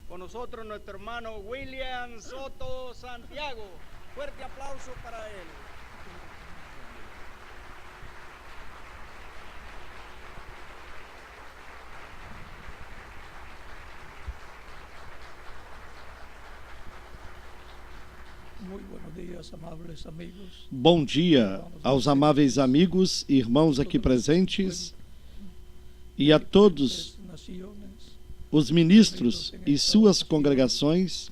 Con nosotros nuestro hermano William Soto Santiago. Fuerte aplauso para él. Bom dia aos amáveis amigos e irmãos aqui presentes e a todos os ministros e suas congregações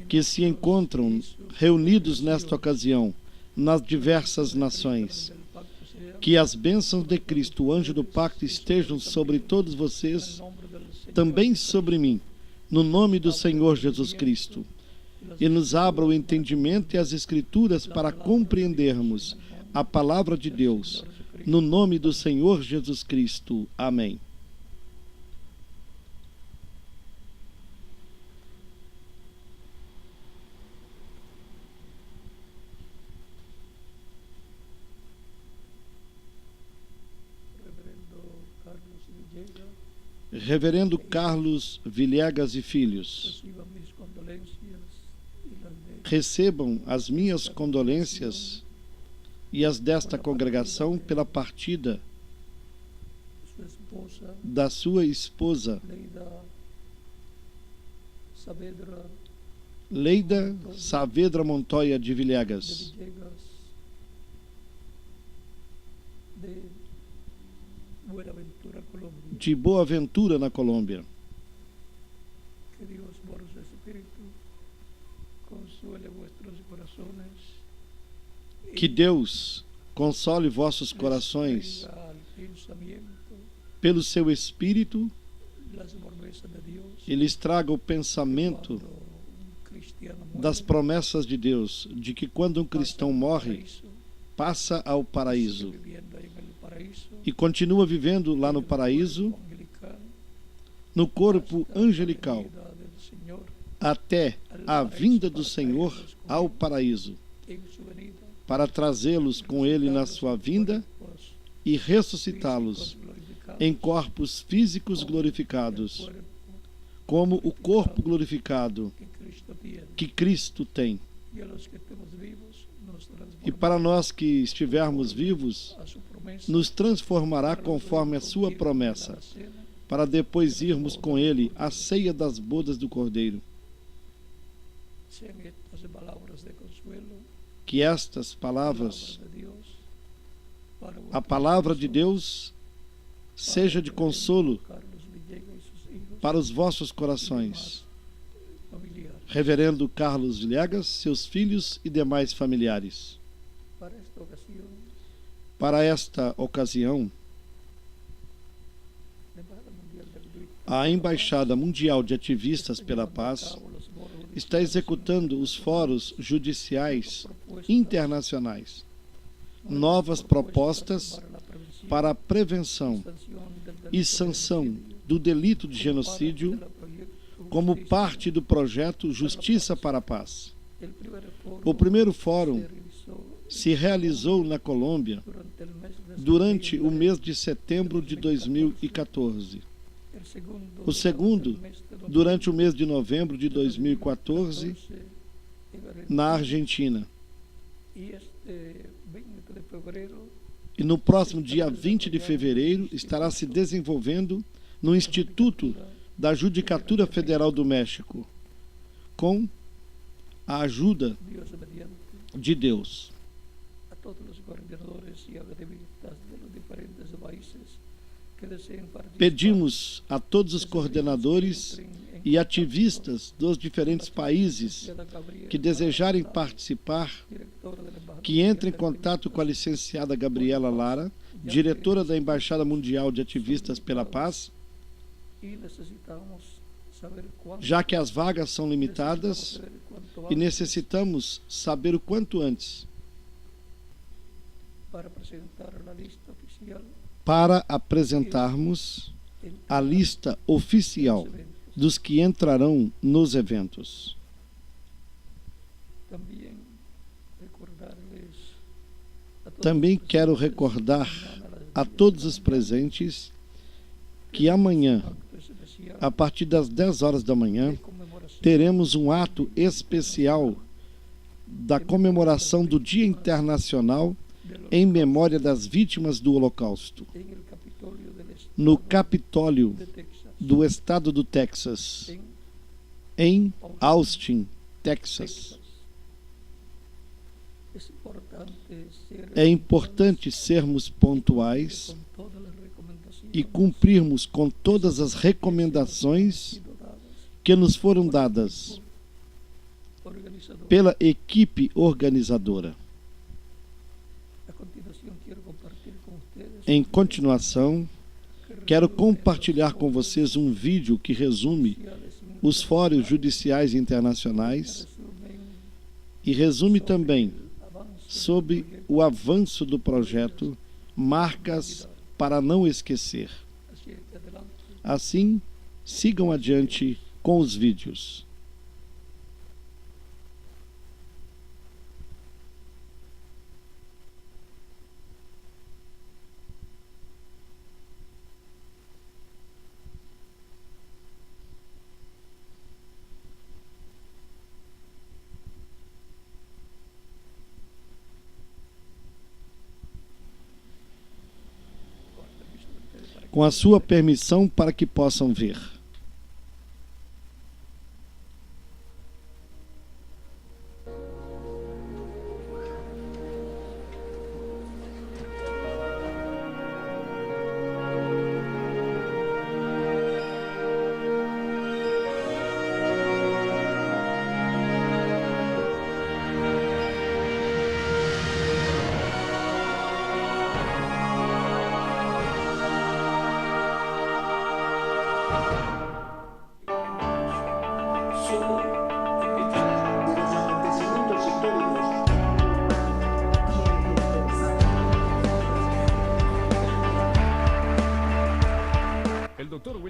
que se encontram reunidos nesta ocasião nas diversas nações. Que as bênçãos de Cristo, o anjo do pacto, estejam sobre todos vocês, também sobre mim, no nome do Senhor Jesus Cristo. E nos abra o entendimento e as Escrituras para compreendermos a palavra de Deus, no nome do Senhor Jesus Cristo. Amém. Reverendo Carlos Villegas e Filhos, recebam as minhas condolências e as desta congregação pela partida da sua esposa, Leida Saavedra Montoya de Villegas, de Boa Ventura, na Colômbia. Que Deus console vossos corações pelo seu Espírito e lhes traga o pensamento das promessas de Deus, de que quando um cristão morre, passa ao paraíso e continua vivendo lá no paraíso, no corpo angelical, até a vinda do Senhor ao paraíso, para trazê-los com Ele na sua vinda e ressuscitá-los em corpos físicos glorificados, como o corpo glorificado que Cristo tem. E para nós que estivermos vivos, nos transformará conforme a sua promessa, para depois irmos com Ele à ceia das bodas do Cordeiro. Que estas palavras, a palavra de Deus, seja de consolo para os vossos corações. Reverendo Carlos Villegas, seus filhos e demais familiares. Para esta ocasião, a Embaixada Mundial de Ativistas pela Paz está executando os fóruns judiciais internacionais, novas propostas para a prevenção e sanção do delito de genocídio como parte do projeto Justiça para a Paz. O primeiro fórum se realizou na Colômbia durante o mês de setembro de 2014. O segundo, durante o mês de novembro de 2014, na Argentina. E no próximo dia 20 de fevereiro estará se desenvolvendo no Instituto da Judicatura Federal do México, com a ajuda de Deus. Pedimos a todos os coordenadores e ativistas dos diferentes países que desejarem participar, que entrem em contato com a licenciada Gabriela Lara, diretora da Embaixada Mundial de Ativistas pela Paz, já que as vagas são limitadas e necessitamos saber o quanto antes para apresentarmos a lista oficial dos que entrarão nos eventos. Também quero recordar a todos os presentes que amanhã, a partir das 10 horas da manhã, teremos um ato especial da comemoração do Dia Internacional em memória das vítimas do Holocausto, no Capitólio do estado do Texas, em Austin, Texas. É importante sermos pontuais e cumprirmos com todas as recomendações que nos foram dadas pela equipe organizadora. Em continuação, quero compartilhar com vocês um vídeo que resume os fóruns judiciais internacionais e resume também sobre o avanço do projeto Marcas para Não Esquecer. Assim, sigam adiante com os vídeos. Com a sua permissão para que possam ver.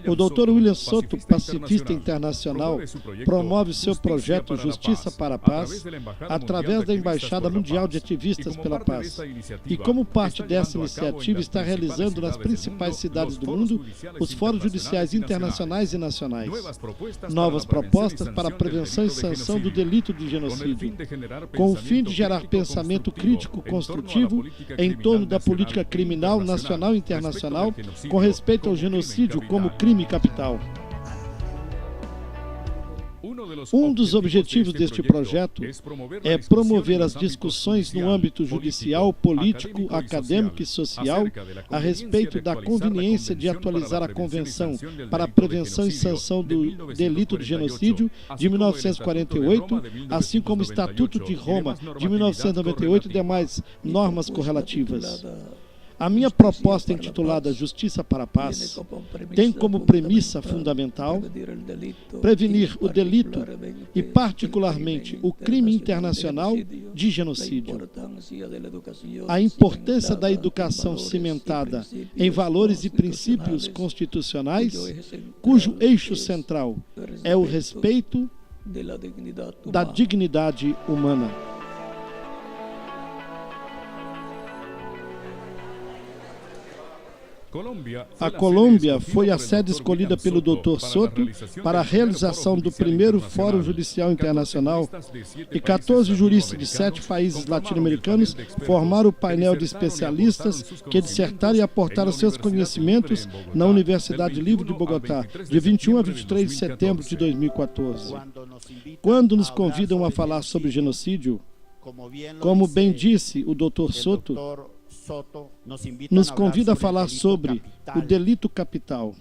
O Dr. William Soto, pacifista internacional, promove seu projeto Justiça para a Paz através da Embaixada Mundial de Ativistas pela Paz. E como parte dessa iniciativa está realizando nas principais cidades do mundo os fóruns judiciais internacionais e nacionais. Novas propostas para a prevenção e sanção do delito de genocídio, com o fim de gerar pensamento crítico construtivo em torno da política criminal nacional e internacional com respeito ao genocídio como crime capital. Um dos objetivos deste projeto é promover as discussões no âmbito judicial, político, acadêmico e social a respeito da conveniência de atualizar a Convenção para a Prevenção e Sanção do Delito de Genocídio de 1948, assim como o Estatuto de Roma de 1998 e demais normas correlativas. A minha proposta intitulada Justiça para a Paz tem como premissa fundamental prevenir o delito e, particularmente, o crime internacional de genocídio. A importância da educação cimentada em valores e princípios constitucionais, cujo eixo central é o respeito da dignidade humana. A Colômbia foi a sede escolhida pelo Dr. Soto para a realização do primeiro Fórum Judicial Internacional e 14 juristas de 7 países latino-americanos formaram o painel de especialistas que dissertaram e aportaram seus conhecimentos na Universidade Livre de Bogotá, de 21 a 23 de setembro de 2014. Quando nos convidam a falar sobre genocídio, como bem disse o Dr. Soto, nos convida a falar sobre o delito capital,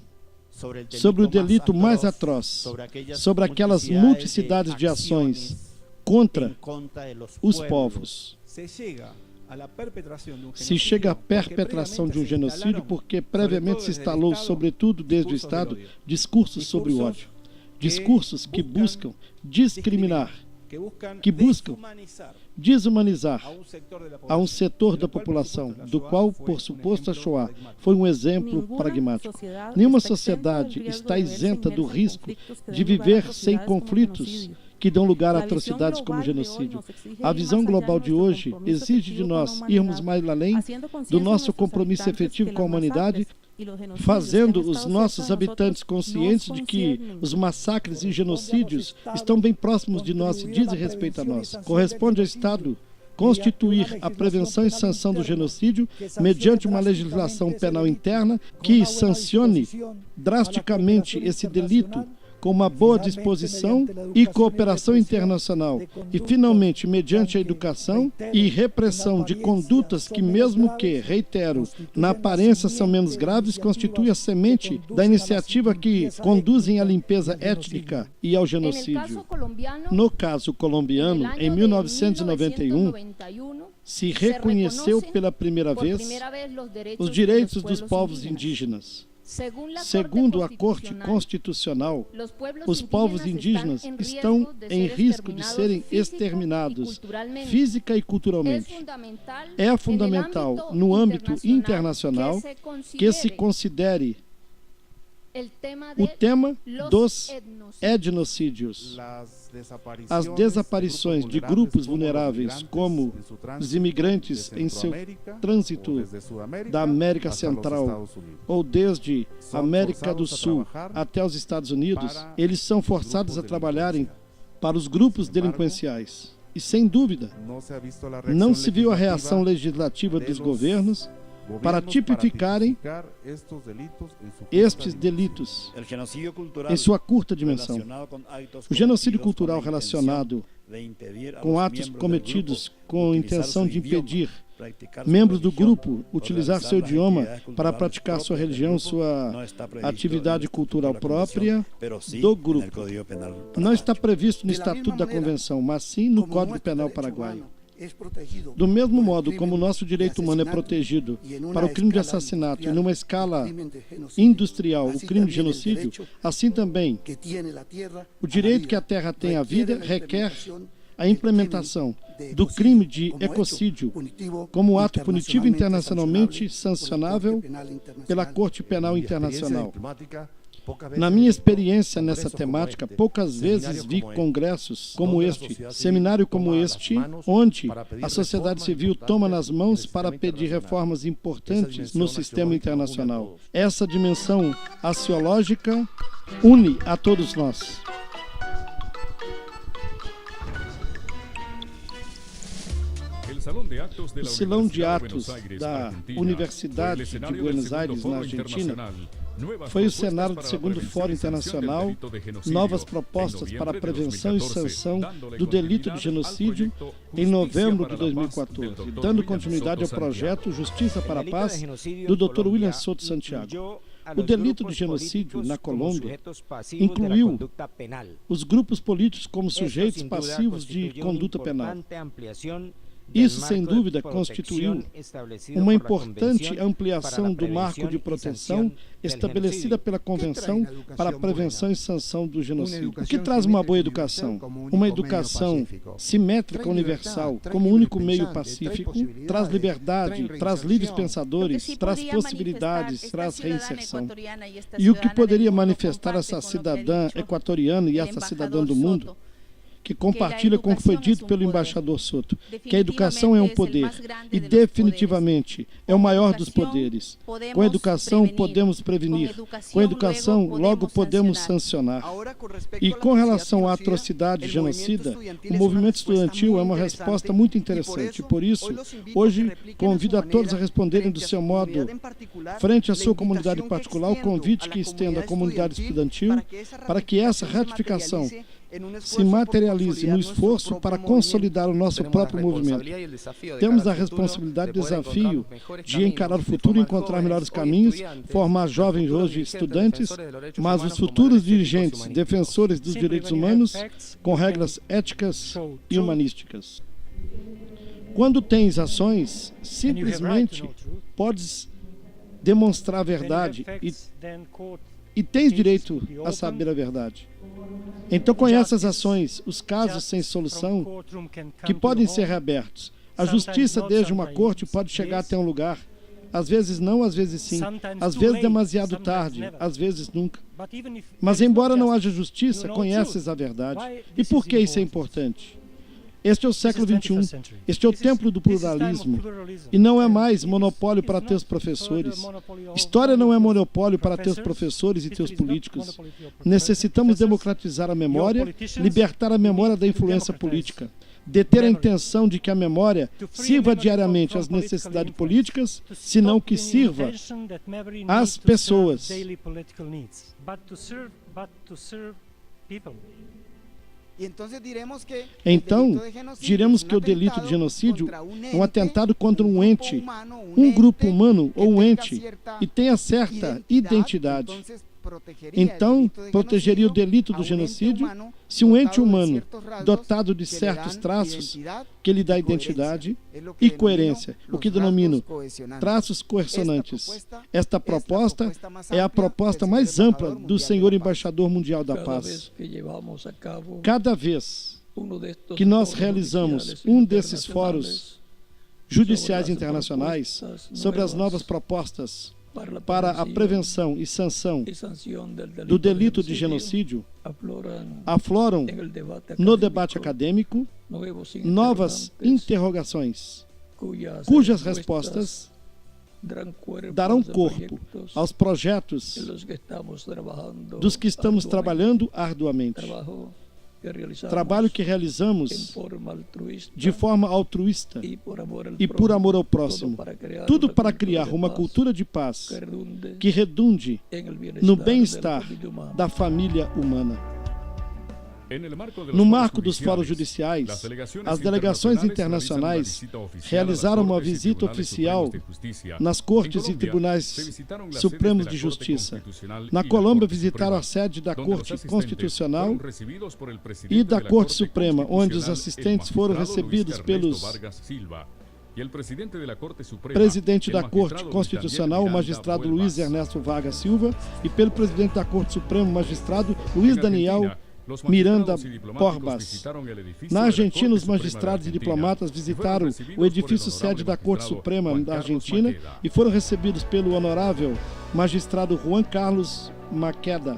sobre o delito mais atroz, sobre aquelas multiplicidades de ações contra os povos. Se chega à perpetração de um genocídio porque previamente se instalou, sobretudo desde o Estado, discursos sobre o ódio, discursos que buscam discriminar, que buscam desumanizar a um setor da população, do qual, por suposto, a Shoah foi um exemplo pragmático. Nenhuma sociedade está isenta do risco de viver sem conflitos que dão lugar a atrocidades como genocídio. A visão global de hoje exige de nós irmos mais além do nosso compromisso efetivo com a humanidade fazendo os nossos habitantes conscientes de que os massacres e genocídios estão bem próximos de nós e dizem respeito a nós. Corresponde ao Estado constituir a prevenção e sanção do genocídio mediante uma legislação penal interna que sancione drasticamente esse delito com uma boa disposição e cooperação internacional e, finalmente, mediante a educação e repressão de condutas que, mesmo que, reitero, na aparência são menos graves, constitui a semente da iniciativa que conduzem à limpeza étnica e ao genocídio. No caso colombiano, em 1991, se reconheceu pela primeira vez os direitos dos povos indígenas. Segundo a Corte Constitucional, os povos indígenas estão em risco de serem exterminados física e culturalmente. É fundamental, no âmbito internacional, que se considere o tema dos etnocídios, as desaparições de grupos vulneráveis, como os imigrantes em seu trânsito da América Central ou desde a América do Sul até os Estados Unidos, eles são forçados a trabalharem para os grupos delinquenciais. E, sem dúvida, não se viu a reação legislativa dos governos para tipificarem estes delitos em sua curta dimensão. O genocídio cultural relacionado com atos cometidos com intenção de impedir membros do grupo utilizar seu idioma para praticar sua religião, sua atividade cultural própria do grupo. Não está previsto no Estatuto da Convenção, mas sim no Código Penal paraguaio. Do mesmo modo como o nosso direito humano é protegido para o crime de assassinato e numa escala industrial o crime de genocídio, assim também o direito que a terra tem à vida requer a implementação do crime de ecocídio como ato punitivo internacionalmente sancionável pela Corte Penal Internacional. Na minha experiência nessa temática, poucas vezes vi congressos como este, seminário como este, onde a sociedade civil toma nas mãos para pedir reformas importantes no sistema internacional. Essa dimensão axiológica une a todos nós. O Salão de Atos da Universidade de Buenos Aires, na Argentina, foi o cenário do segundo Fórum Internacional Novas Propostas para a Prevenção e Sanção do Delito de Genocídio em novembro de 2014, dando continuidade ao projeto Justiça para a Paz do Dr. William Soto Santiago. O delito de genocídio na Colômbia incluiu os grupos políticos como sujeitos passivos de conduta penal. Isso, sem dúvida, constituiu uma importante ampliação do marco de proteção estabelecida pela Convenção para a Prevenção e Sanção do Genocídio. O que traz uma boa educação? Uma educação simétrica universal, como único meio pacífico, traz liberdade, traz livres pensadores, traz possibilidades, traz reinserção. E o que poderia manifestar essa cidadã equatoriana e essa cidadã do mundo, que compartilha com o que foi dito pelo embaixador Soto, que a educação é um poder e definitivamente é o maior dos poderes. Com a educação podemos prevenir, com a educação logo podemos sancionar. E com relação à atrocidade genocida, o movimento estudantil é uma resposta muito interessante. Por isso, hoje convido a todos a responderem do seu modo, frente à sua comunidade particular, o convite que estendo à comunidade estudantil para que essa ratificação se materialize no esforço para consolidar o nosso próprio movimento. Temos a responsabilidade e desafio de encarar o futuro e encontrar melhores caminhos, formar jovens hoje estudantes, mas os futuros dirigentes, defensores dos direitos humanos, com regras éticas e humanísticas. Quando tens ações, simplesmente podes demonstrar a verdade e tens direito a saber a verdade. Então, com essas ações, os casos sem solução que podem ser reabertos. A justiça desde uma corte pode chegar até um lugar. Às vezes não, às vezes sim. Às vezes demasiado tarde, às vezes nunca. Mas embora não haja justiça, conheces a verdade. E por que isso é importante? Este é o século XXI. Este é o templo do pluralismo. E não é mais monopólio para teus professores. História não é monopólio para teus professores e teus políticos. Necessitamos democratizar a memória, libertar a memória da influência política, deter a intenção de que a memória sirva diariamente às necessidades políticas, senão que sirva às pessoas. Então, diremos que o delito de genocídio é um atentado contra um ente, um grupo humano ou um ente, e tenha certa identidade. Então, protegeria o delito do genocídio se um ente humano dotado de certos traços que lhe dá identidade e coerência, o que denomino traços coercionantes. Esta proposta é a proposta mais ampla do senhor embaixador mundial da paz. Cada vez que nós realizamos um desses fóruns judiciais internacionais sobre as novas propostas para a prevenção e sanção do delito de genocídio, afloram no debate acadêmico novas interrogações, cujas respostas darão corpo aos projetos dos que estamos trabalhando arduamente. Trabalho que realizamos de forma altruísta e por amor ao próximo. Tudo para criar uma cultura de paz que redunde no bem-estar da família humana. No marco dos fóruns judiciais, as delegações internacionais realizaram uma visita oficial nas Cortes e Tribunais Supremos de Justiça. Na Colômbia, visitaram a sede da Corte Constitucional e da Corte Suprema, onde os assistentes foram recebidos pelos presidente da Corte Constitucional, o magistrado Luiz Ernesto Vargas Silva, e pelo presidente da Corte Suprema, o magistrado Luiz Daniel Miranda Porbas. Na Argentina, os magistrados e diplomatas visitaram o edifício sede da Corte Suprema da Argentina e foram recebidos pelo honorável magistrado Juan Carlos Maqueda.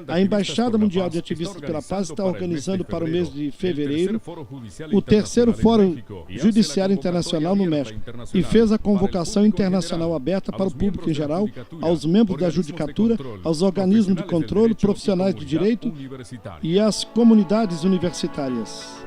A Embaixada Mundial de Ativistas pela Paz está organizando para o mês de fevereiro o terceiro Fórum Judiciário Internacional no México e fez a convocação internacional aberta para o público em geral, aos membros da judicatura, aos organismos de controle, profissionais de direito e às comunidades universitárias.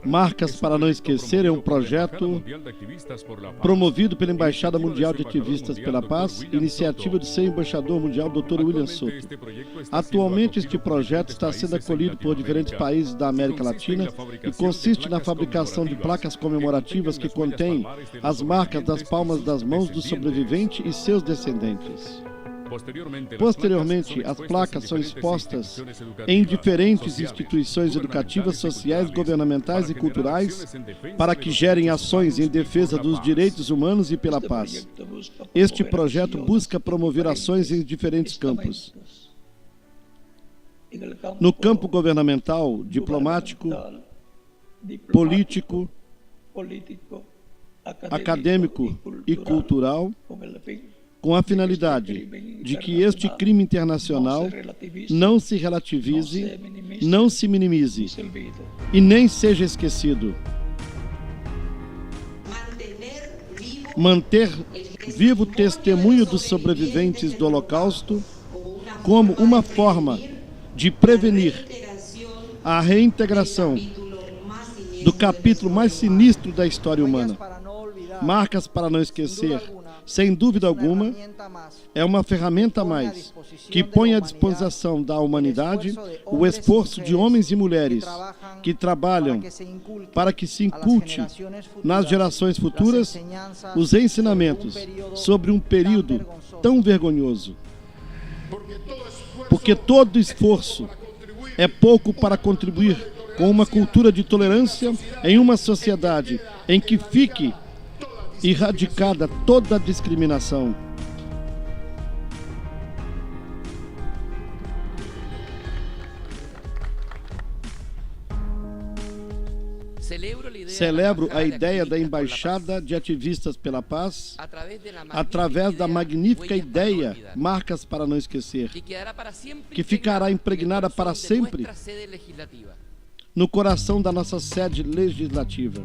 Marcas para não esquecer é um projeto promovido pela Embaixada Mundial de Ativistas pela Paz, iniciativa do seu embaixador mundial, Dr. William Soto. Atualmente, este projeto está sendo acolhido por diferentes países da América Latina e consiste na fabricação de placas comemorativas que contêm as marcas das palmas das mãos do sobrevivente e seus descendentes. Posteriormente, as placas são expostas em diferentes instituições educativas, sociais, governamentais e culturais para que gerem ações em defesa dos direitos humanos e pela paz. Este projeto busca promover ações em diferentes campos. No campo governamental, diplomático, político, acadêmico e cultural, com a finalidade de que este crime internacional não se relativize, não se minimize e nem seja esquecido. Manter vivo o testemunho dos sobreviventes do Holocausto como uma forma de prevenir a reintegração do capítulo mais sinistro da história humana. Marcas para não esquecer sem dúvida alguma, é uma ferramenta a mais que põe à disposição da humanidade o esforço de homens e mulheres que trabalham para que se inculte nas gerações futuras os ensinamentos sobre um período tão vergonhoso. Porque todo esforço é pouco para contribuir com uma cultura de tolerância em uma sociedade em que fique erradicada toda a discriminação. Celebro a ideia da Embaixada de Ativistas pela Paz através da magnífica ideia Marcas para Não Esquecer, que ficará impregnada para sempre no coração da nossa sede legislativa.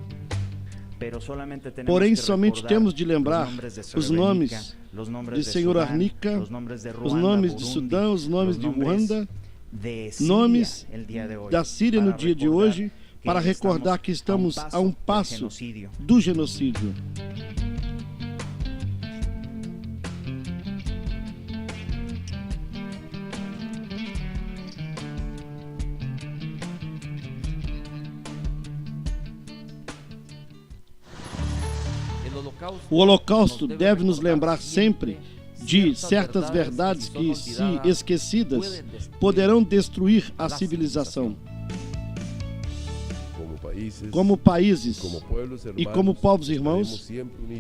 Porém, somente temos de lembrar os nomes de Senhor Arnica, os nomes de Sudão, os nomes de Ruanda, nomes da Síria no dia de hoje, para recordar que estamos a um passo do genocídio. O Holocausto deve nos lembrar sempre de certas verdades que, se esquecidas, poderão destruir a civilização. Como países e como povos irmãos,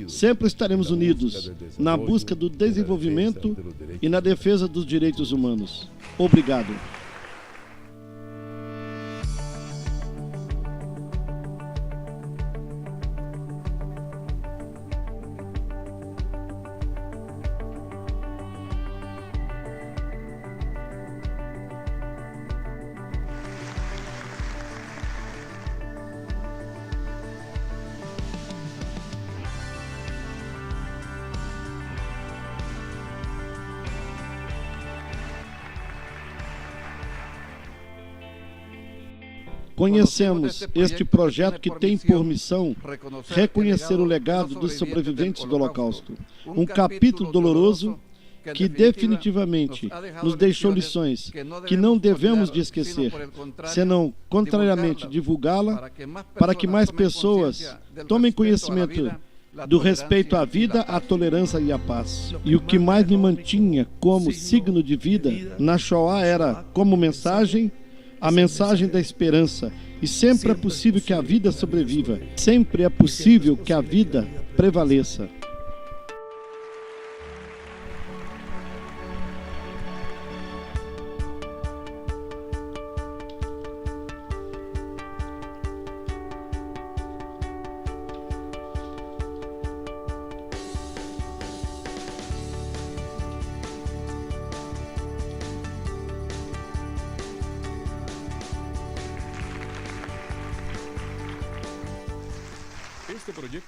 sempre estaremos unidos na busca do desenvolvimento e na defesa dos direitos humanos. Obrigado. Conhecemos este projeto que tem por missão reconhecer o legado dos sobreviventes do Holocausto, um capítulo doloroso que definitivamente nos deixou lições que não devemos de esquecer, senão, contrariamente, divulgá-la para que mais pessoas tomem conhecimento do respeito à vida, à tolerância e à paz. E o que mais me mantinha como signo de vida na Shoah era, como mensagem, a mensagem da esperança. E sempre é possível que a vida sobreviva. Sempre é possível que a vida prevaleça.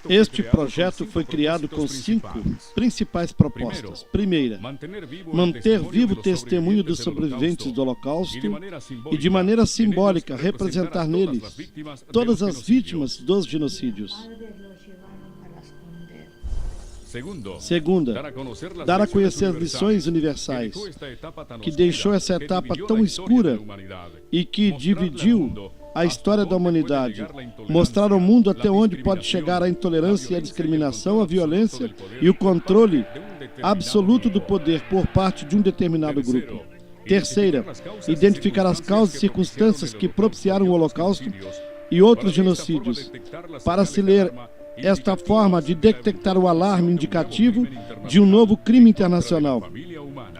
Este projeto foi criado com 5 principais propostas. Primeira, manter vivo o testemunho dos sobreviventes do Holocausto e, de maneira simbólica, representar neles todas as vítimas dos genocídios. Segunda, dar a conhecer as lições universais que deixou essa etapa tão escura e que dividiu a história da humanidade, mostrar ao mundo até onde pode chegar a intolerância e a discriminação, a violência e o controle absoluto do poder por parte de um determinado grupo. Terceira, identificar as causas e circunstâncias que propiciaram o Holocausto e outros genocídios, para se ler esta forma de detectar o alarme indicativo de um novo crime internacional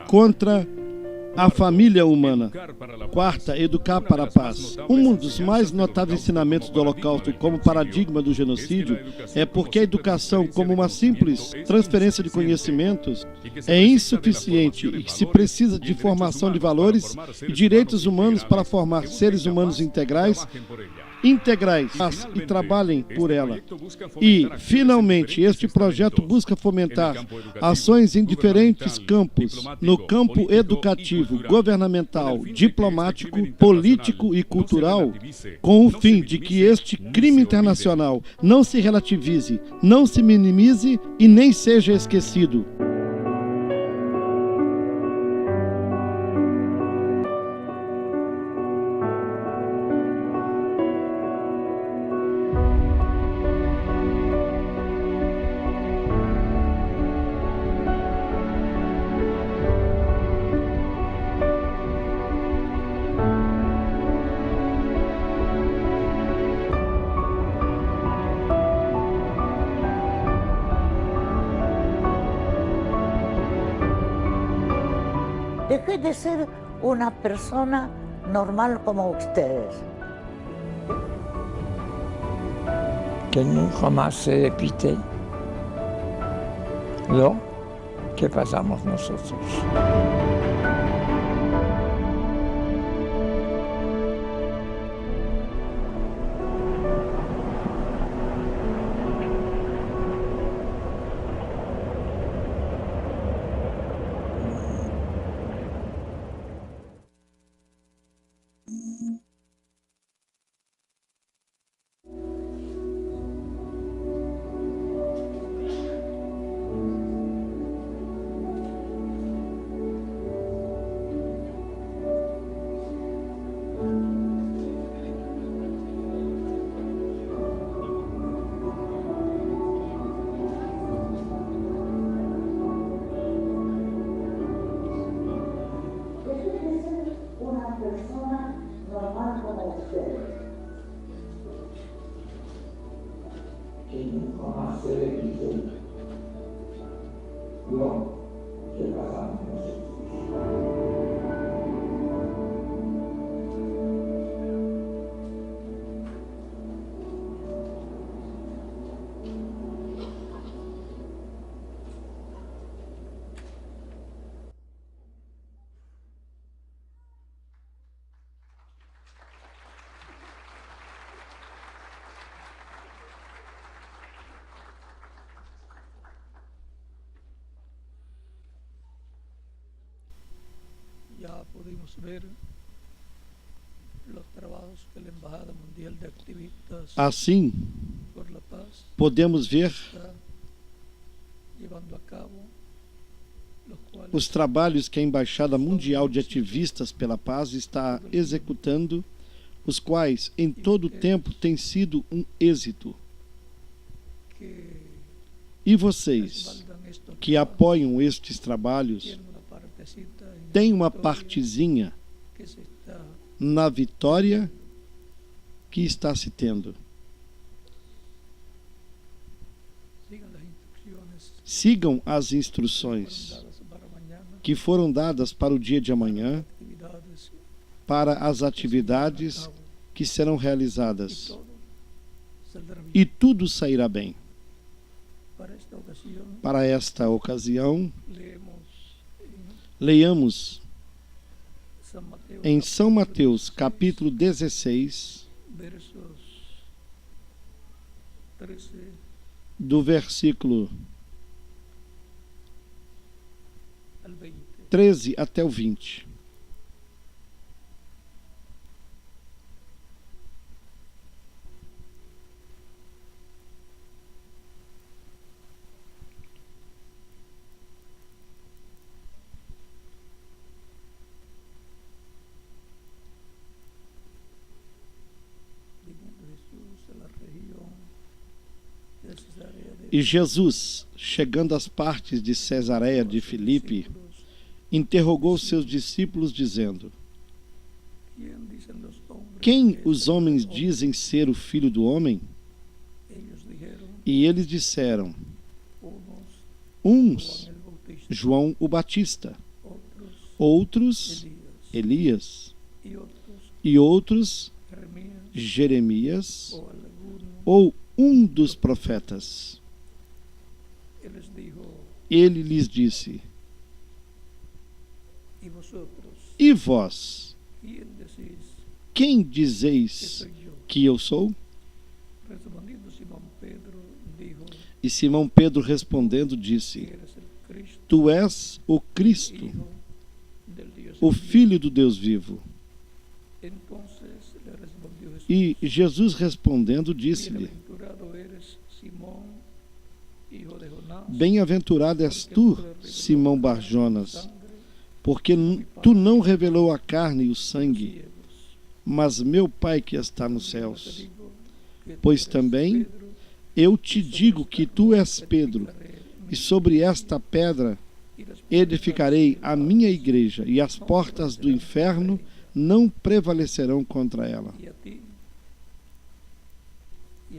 contra a família humana. Quarta, educar para a paz. Um dos mais notáveis ensinamentos do Holocausto como paradigma do genocídio é porque a educação, como uma simples transferência de conhecimentos, é insuficiente e que se precisa de formação de valores e direitos humanos para formar seres humanos integrais integrais e trabalhem por ela. E, finalmente, este projeto busca fomentar ações em diferentes campos, no campo educativo, governamental, diplomático, político e cultural, com o fim de que este crime internacional não se relativize, não se minimize e nem seja esquecido. Dejé de ser una persona normal como ustedes. Que nunca más se repite lo que pasamos nosotros. Persona normal como ustedes. Que nunca más se repite lo que pasamos nosotros. Ya pudimos ver los trabajos que la Embajada Mundial de Activistas Assim, por la Paz podemos ver está llevando a cabo, los cuales os trabalhos que a Embaixada Mundial de Ativistas pela Paz está executando, os quais em todo o tempo têm sido um êxito. que E vocês, respaldan estos que trabajos apoiam estes trabalhos, tienen una partecita en la têm uma victoria partezinha que se está na vitória que está se tendo. sigan las instrucciones Sigam as fueron instruções dadas para mañana, que foram dadas para o dia de amanhã, actividades para as que se llevan a atividades cabo, que serão y realizadas. todo saldrá bien. E tudo sairá bem. Para esta ocasión Para esta ocasião, leemos leiamos San Mateo, em São Mateus, capítulo capítulo 16, 16, versos 13 do versículo al 20. 13 até o 20. Viniendo Jesús a la región de Cesarea de E Jesus, chegando às partes de Cesareia de Filipe, discípulos, interrogou seus discípulos, dizendo: ¿quién dicen los hombres Quem que os es el homens Hijo? dizem ser o Filho do Homem? Ellos dijeron, E eles disseram: unos uns, Juan el Bautista, João o Batista, otros outros, Elías, Elias, y e outros, Jeremías Jeremias, o alguno. ou um dos profetas. Él les dijo, Ele lhes disse: ¿y vosotros E vós, quién decís quem que dizeis soy yo? que eu sou? Respondiendo Simón Pedro, dijo: E Simão Pedro respondendo disse: Eres el Cristo, Tu és o Cristo, Hijo del Dios o vivo. Filho do Deus vivo. Entonces le respondió Jesús: E Jesus respondendo disse-lhe: Bienaventurado eres, Simón, hijo de Jonás, Bem-aventurado és tu, Simão Barjonas, porque tu não revelou a carne e o sangue, mas meu Pai que está nos céus. Pois também eu te digo que tu és Pedro, e sobre esta pedra edificarei a minha igreja, e as portas do inferno não prevalecerão contra ela. y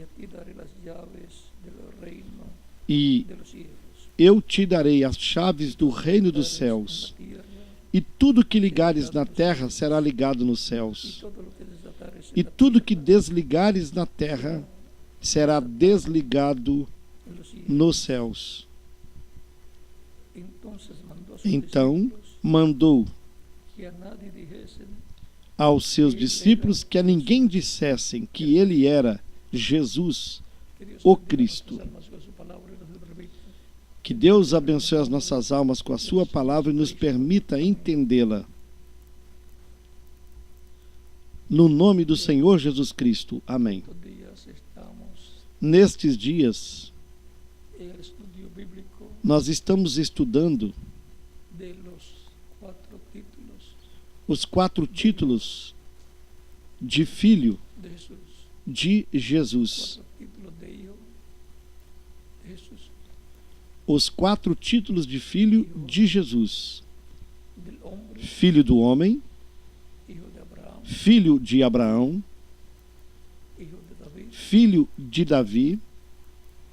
a ti daré las llaves del reino E de los cielos. eu te darei as chaves do reino dos céus, e tudo que ligares na terra será ligado nos céus, e tudo que desligares na terra será desligado nos céus. Então mandou que a nadie dijesen aos seus discípulos que a ninguém dissessem que ele era Jesus, que Dios o bendiga Cristo. nuestras almas con su palabra y nos permita Que Deus abençoe as nossas almas com a sua palavra e nos permita entendê-la. No nome do Senhor Jesus Cristo. Amém. estos días estamos Nestes dias, en el estudio bíblico nós estamos estudando de los 4 títulos os 4 títulos de filho de Jesús, de Jesus. 4 títulos de hijo de Jesús, Os 4 títulos de filho de Jesus. del hombre, Filho do homem, hijo de Abraham, filho de Abraão, hijo de David filho de Davi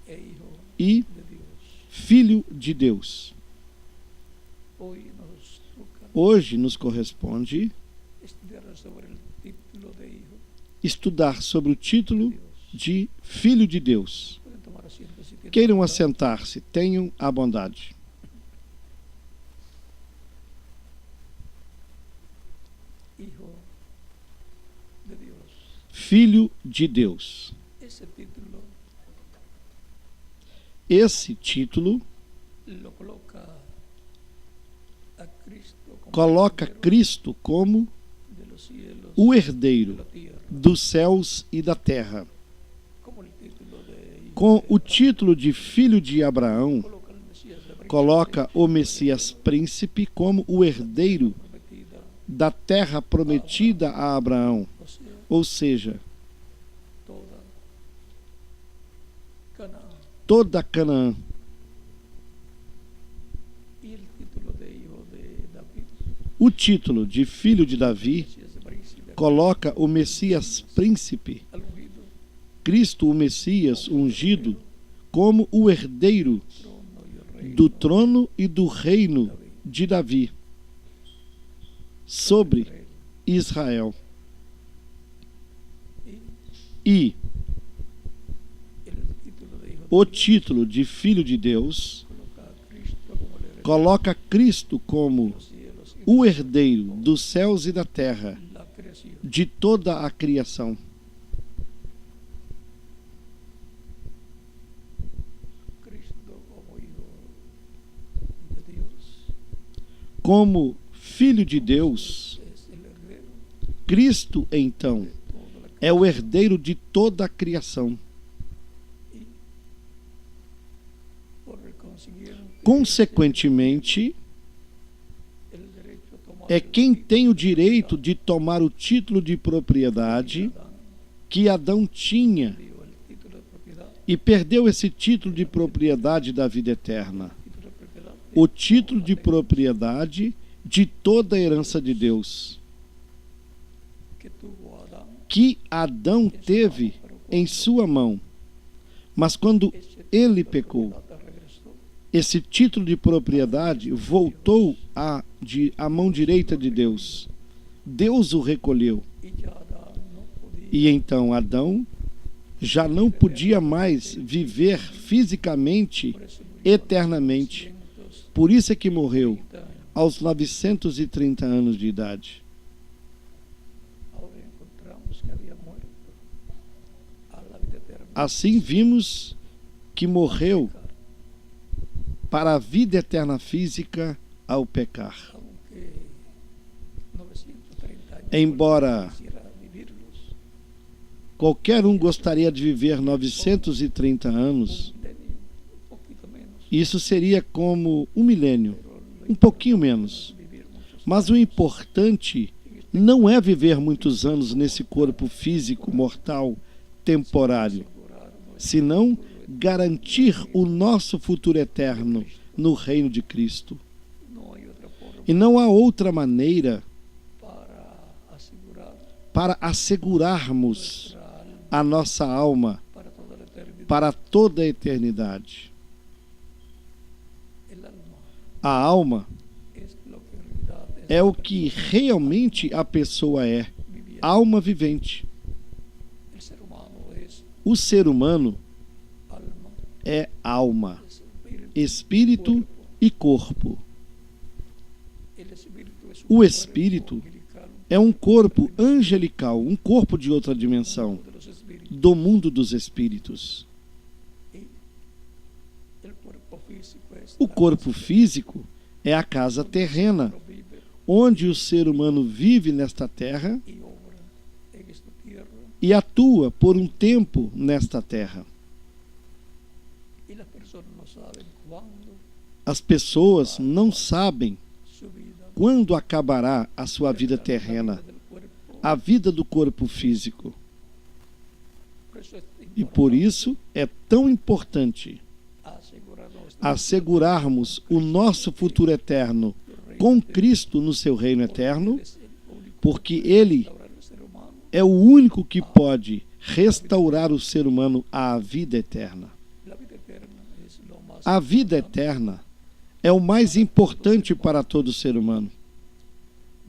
e hijo e de Dios. filho de Deus. Hoy nos toca Hoje nos corresponde estudiar sobre el título de hijo estudar sobre o título de Dios. de Filho de Deus. Pueden tomar asiento si tienen Queiram voluntad. assentar-se, tenham a bondade. Hijo de Dios. Filho de Deus. Ese título Esse título lo coloca a Cristo como coloca heredero Cristo como de los cielos o y de herdeiro la tierra, dos céus e da terra. como el título de hijo Com de o título de Filho de Abraão, coloca el Mesías de príncipe, coloca o Messias príncipe como o herdeiro prometida, da terra prometida a Abraão, o sea, ou seja, toda Canaán. toda Canaã. Y el título de hijo de David, O título de Filho de Davi Mesías de príncipe, coloca o Messias príncipe, al ungido, Cristo o Messias ungido, como o herdeiro trono y el reino do trono e do reino de Davi sobre Israel. y E el título de hijo o de Dios título de Filho de Deus coloca a Cristo como el heredero coloca Cristo como de los cielos y o herdeiro dos céus e da terra, de la creación. de toda a criação. Cristo como hijo de Dios Como Filho de Deus, es el heredero Cristo, então, de toda la é o herdeiro de toda a criação. y por el consiguiente Consequentemente, el derecho a tomar é el quem título tem o de direito propiedad de tomar o título de propriedade Adán que Adão tinha dio el título de propiedad, e perdeu esse título de propriedade da vida eterna. título de propiedad O de título toda de la propriedade de toda a herança de Deus que tuvo Adán que Adão teve em sua mão. Mas quando ese título ele de pecou, propiedad regresó esse título de propriedade voltou à mão direita de Deus. Deus o recolheu. y ya Adán no podía E então Adão já não podia mais viver fisicamente por eso murió eternamente. 130 Por isso é que morreu años. aos 930 anos de idade. Ahora encontramos que había muerto Assim vimos que morreu para a vida eterna física ao pecar. aunque 930 años Embora quisiera vivirlos, qualquer um gostaria de viver 930 anos, un milenio, un poquito menos, isso seria como um milênio, um pouquinho menos. vivir muchos Mas o importante não é viver muitos anos nesse corpo físico mortal temporário, senão garantir o nosso futuro eterno no reino de Cristo. no hay otra forma E não há outra maneira para asegurar para assegurarmos nuestra alma a nossa alma para toda la eternidad. para toda a eternidade. El alma A alma es lo que en realidad es é o que realmente a pessoa é, viviente. alma vivente. El ser humano es O ser humano alma, é alma, es espíritu, espírito cuerpo. e corpo. El espíritu es un O cuerpo espírito angelical, é um corpo angelical, um corpo de outra dimensão, uno de los espíritus. do mundo dos espíritos. Y el cuerpo físico es O la corpo casa físico é a casa terrena, que uno vive onde o ser humano vive nesta terra y obra en esta tierra, e atua por um tempo nesta terra. y las personas no saben cuándo As pessoas não sabem su vida, quando acabará a sua vida la terrena, vida del cuerpo. a vida do corpo físico. Por eso es E por importante isso é tão importante asegurar nuestra assegurarmos o nosso futuro eterno com Cristo no seu reino eterno, Él es el único porque Ele que restaurar el ser humano. é o único que pode restaurar o ser humano à vida eterna. La vida eterna es lo más A vida importante. eterna é o mais importante para todo ser humano.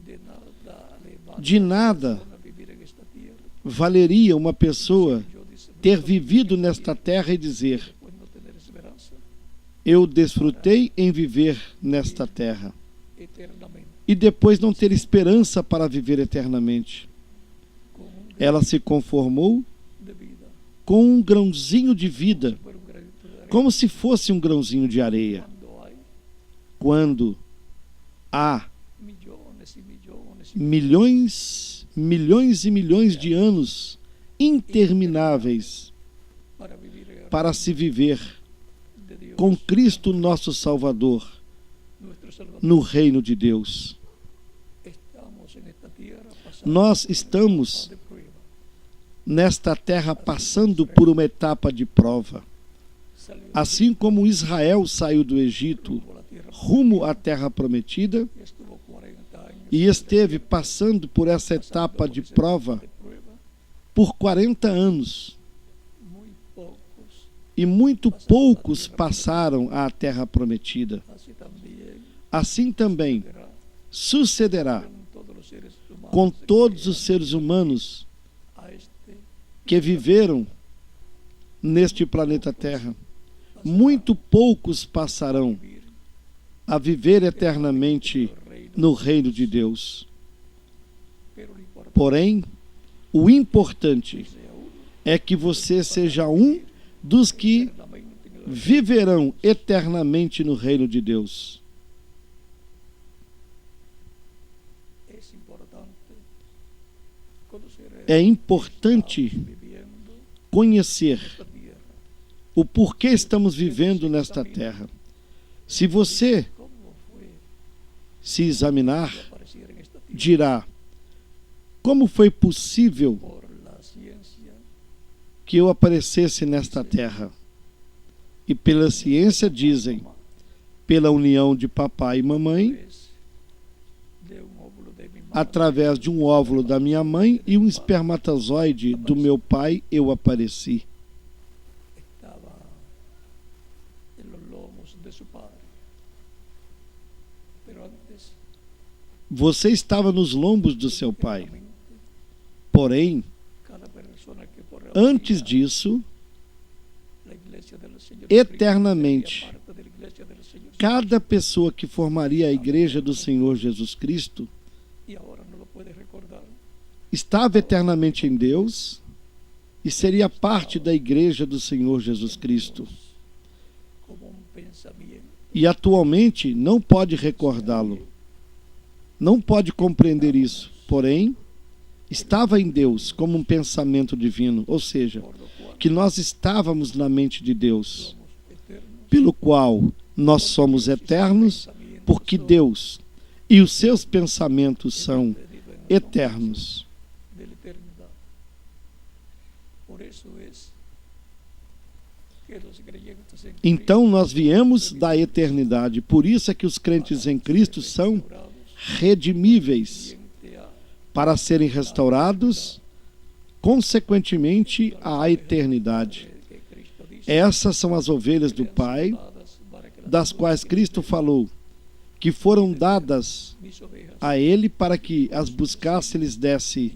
De nada le vale a De nada la persona vivir en esta tierra. valeria uma pessoa Yo dice, ter vivido nesta terra e dizer: después no tener esperanza eu desfrutei em viver nesta terra, eternamente e depois não ter esperança para viver eternamente. con un Ela se conformou de vida, com um grãozinho de vida, por un granito de arena. como se fosse um grãozinho de areia. Cuando hay Quando há millones y millones y milhões e milhões de anos intermináveis para vivir en el para se viver de Dios, com Cristo nosso Salvador nuestro Salvador. no reino de Deus. Estamos en esta tierra pasando Nós por estamos etapas de prueba. nesta terra passando por uma etapa de prova. Salió Assim como Israel saiu do Egito rumbo a la tierra rumo à terra prometida y estuvo 40 años e esteve passando por essa pasando etapa por de esa prova etapa de prueba, por 40 anos. muy pocos, E muito poucos passaram à terra prometida. así también Assim também será sucederá con todos los seres humanos com que todos os seres humanos a este que viveram neste planeta Terra. Muito poucos passarão vivir a viver eternamente el reino, no reino de Deus. pero lo importante Porém, o importante sea uno é que você seja um dos que eternamente en el reino. viverão eternamente no reino de Deus. Es importante conocer É importante viviendo conhecer esta tierra. o porquê estamos vivendo nesta terra. Se você ¿Cómo fue se examinar, aparecer en esta tierra? dirá: como foi possível Por la ciencia, que eu aparecesse nesta terra? E pela ciência dizem, pela união de papai e mamãe, pues, de un óvulo de mi madre, através de um óvulo da minha mãe e um espermatozoide do meu pai, eu apareci. estaba en los lomos de su padre. Pero antes, Você estava nos lombos do seu pai. eternamente, Porém, cada persona que formaría antes disso, la iglesia del Señor eternamente, sería parte de la iglesia del Señor cada pessoa que formaria a igreja do Senhor Jesus Cristo y ahora no lo puede recordar. estava eternamente em Deus e seria parte da igreja do Senhor Jesus Cristo. como un pensamiento. E atualmente não pode recordá-lo. Não pode compreender isso. Porém, estava em Deus como um pensamento divino, ou seja, que nós estávamos na mente de Deus, pelo qual nós somos eternos, porque Deus e os seus pensamentos são eternos. De la eternidad. Por eso es que los creyentes en Então nós viemos da eternidade, por isso é que os crentes em Cristo são redimíveis, para serem restaurados, consequentemente, à eternidade. Essas são as ovelhas do Pai, das quais Cristo falou, que foram dadas a Ele para que as buscasse e lhes desse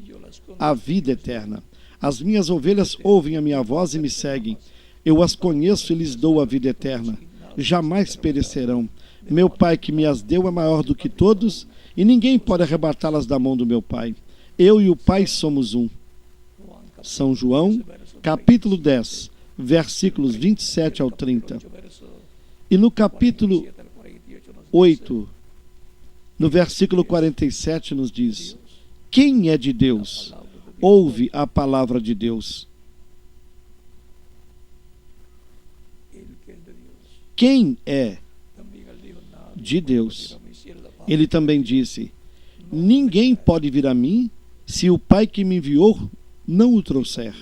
a vida eterna. As minhas ovelhas ouvem a minha voz e me seguem. Eu as conheço e lhes dou a vida eterna. Jamais perecerão. Meu Pai que me as deu é maior do que todos, e ninguém pode arrebatá-las da mão do meu Pai. Eu e o Pai somos um. São João, capítulo 10, versículos 27 ao 30. E no capítulo 8, no versículo 47, nos diz: quem é de Deus? Ouve a palavra de Deus. Quem é de Deus? Ele também disse: ninguém pode vir a mim se o Pai que me enviou não o trouxer.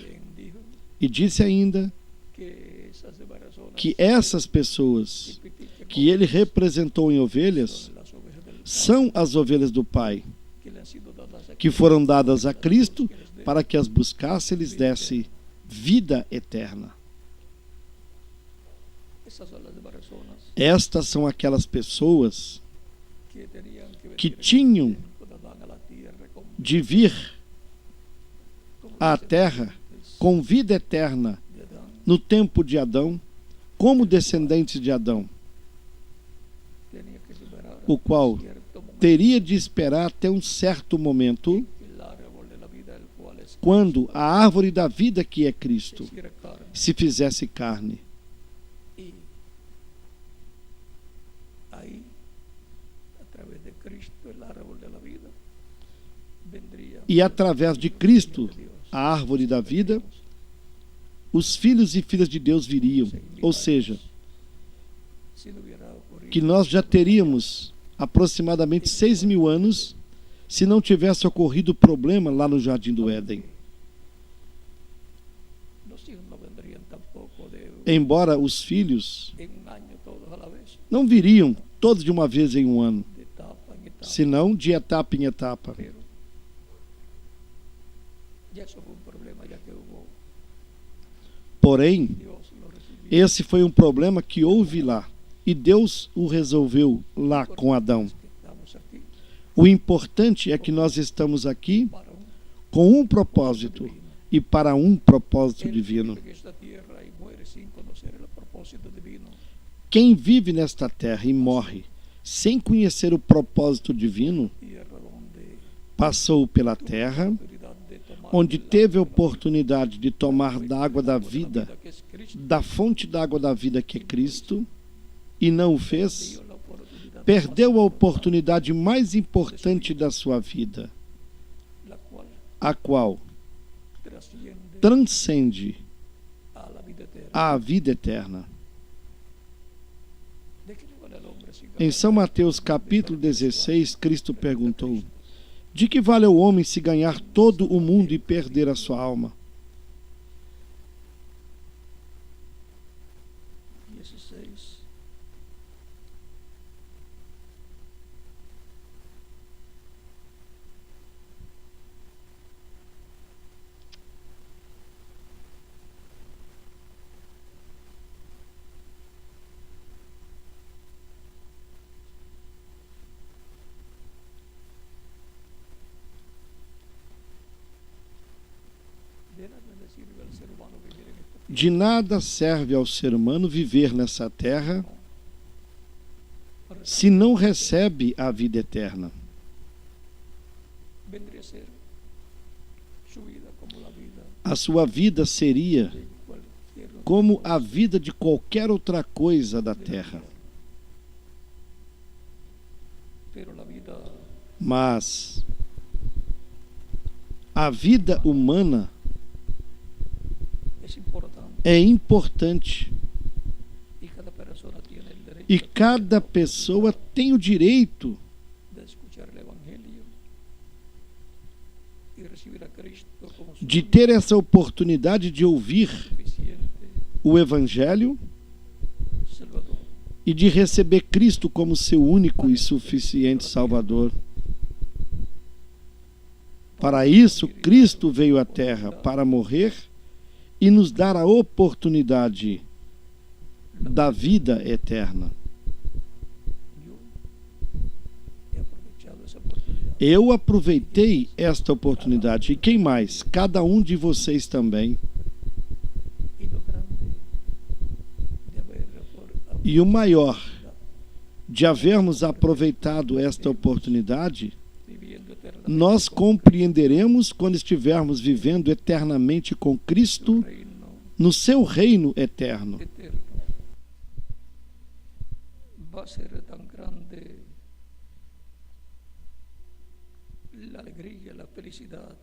E disse ainda que essas pessoas que ele representou em ovelhas são as ovelhas do Pai, que foram dadas a Cristo para que as buscasse e lhes desse vida eterna. Estas são aquelas pessoas que tinham de vir à terra com vida eterna no tempo de Adão, como descendentes de Adão, o qual teria de esperar até um certo momento, quando a árvore da vida, que é Cristo, se fizesse carne. E através de Cristo, a árvore da vida, os filhos e filhas de Deus viriam. Ou seja, que nós já teríamos aproximadamente 6.000 anos se não tivesse ocorrido o problema lá no Jardim do Éden. Embora os filhos não viriam todos de uma vez em um ano, senão de etapa em etapa. Porém, esse foi um problema que houve lá, e Deus o resolveu lá com Adão. O importante é que nós estamos aqui com um propósito e para um propósito divino. Quem vive nesta terra e morre sem conhecer o propósito divino, passou pela terra, onde teve a oportunidade de tomar da água da vida, da fonte da água da vida que é Cristo, e não o fez, perdeu a oportunidade mais importante da sua vida, a qual transcende a vida eterna. Em São Mateus capítulo 16, Cristo perguntou: de que vale o homem se ganhar todo o mundo e perder a sua alma? 16. De nada serve ao ser humano viver nessa terra se não recebe a vida eterna. a sua vida seria de cualquier otra como a vida de qualquer outra coisa da terra. Pero la vida Mas a vida humana es importante é importante y cada persona tiene el derecho e cada pessoa tem o direito de escuchar el Evangelio y recibir a Cristo como su de ter essa oportunidade de ouvir suficiente o Evangelho Salvador. e de receber Cristo como seu único e suficiente Salvador. Para isso, Cristo veio à Terra para morrer e nos dar a oportunidade da vida eterna. Yo he aprovechado esa oportunidad Eu aproveitei esta oportunidade. E quem mais? Cada um de vocês também. y lo grande de haber E o maior de havermos aproveitado esta oportunidade, viviendo eternamente nós compreenderemos quando estivermos vivendo eternamente com Cristo reino no seu reino eterno. eterno. Va a ser tan grande la alegría, la felicidad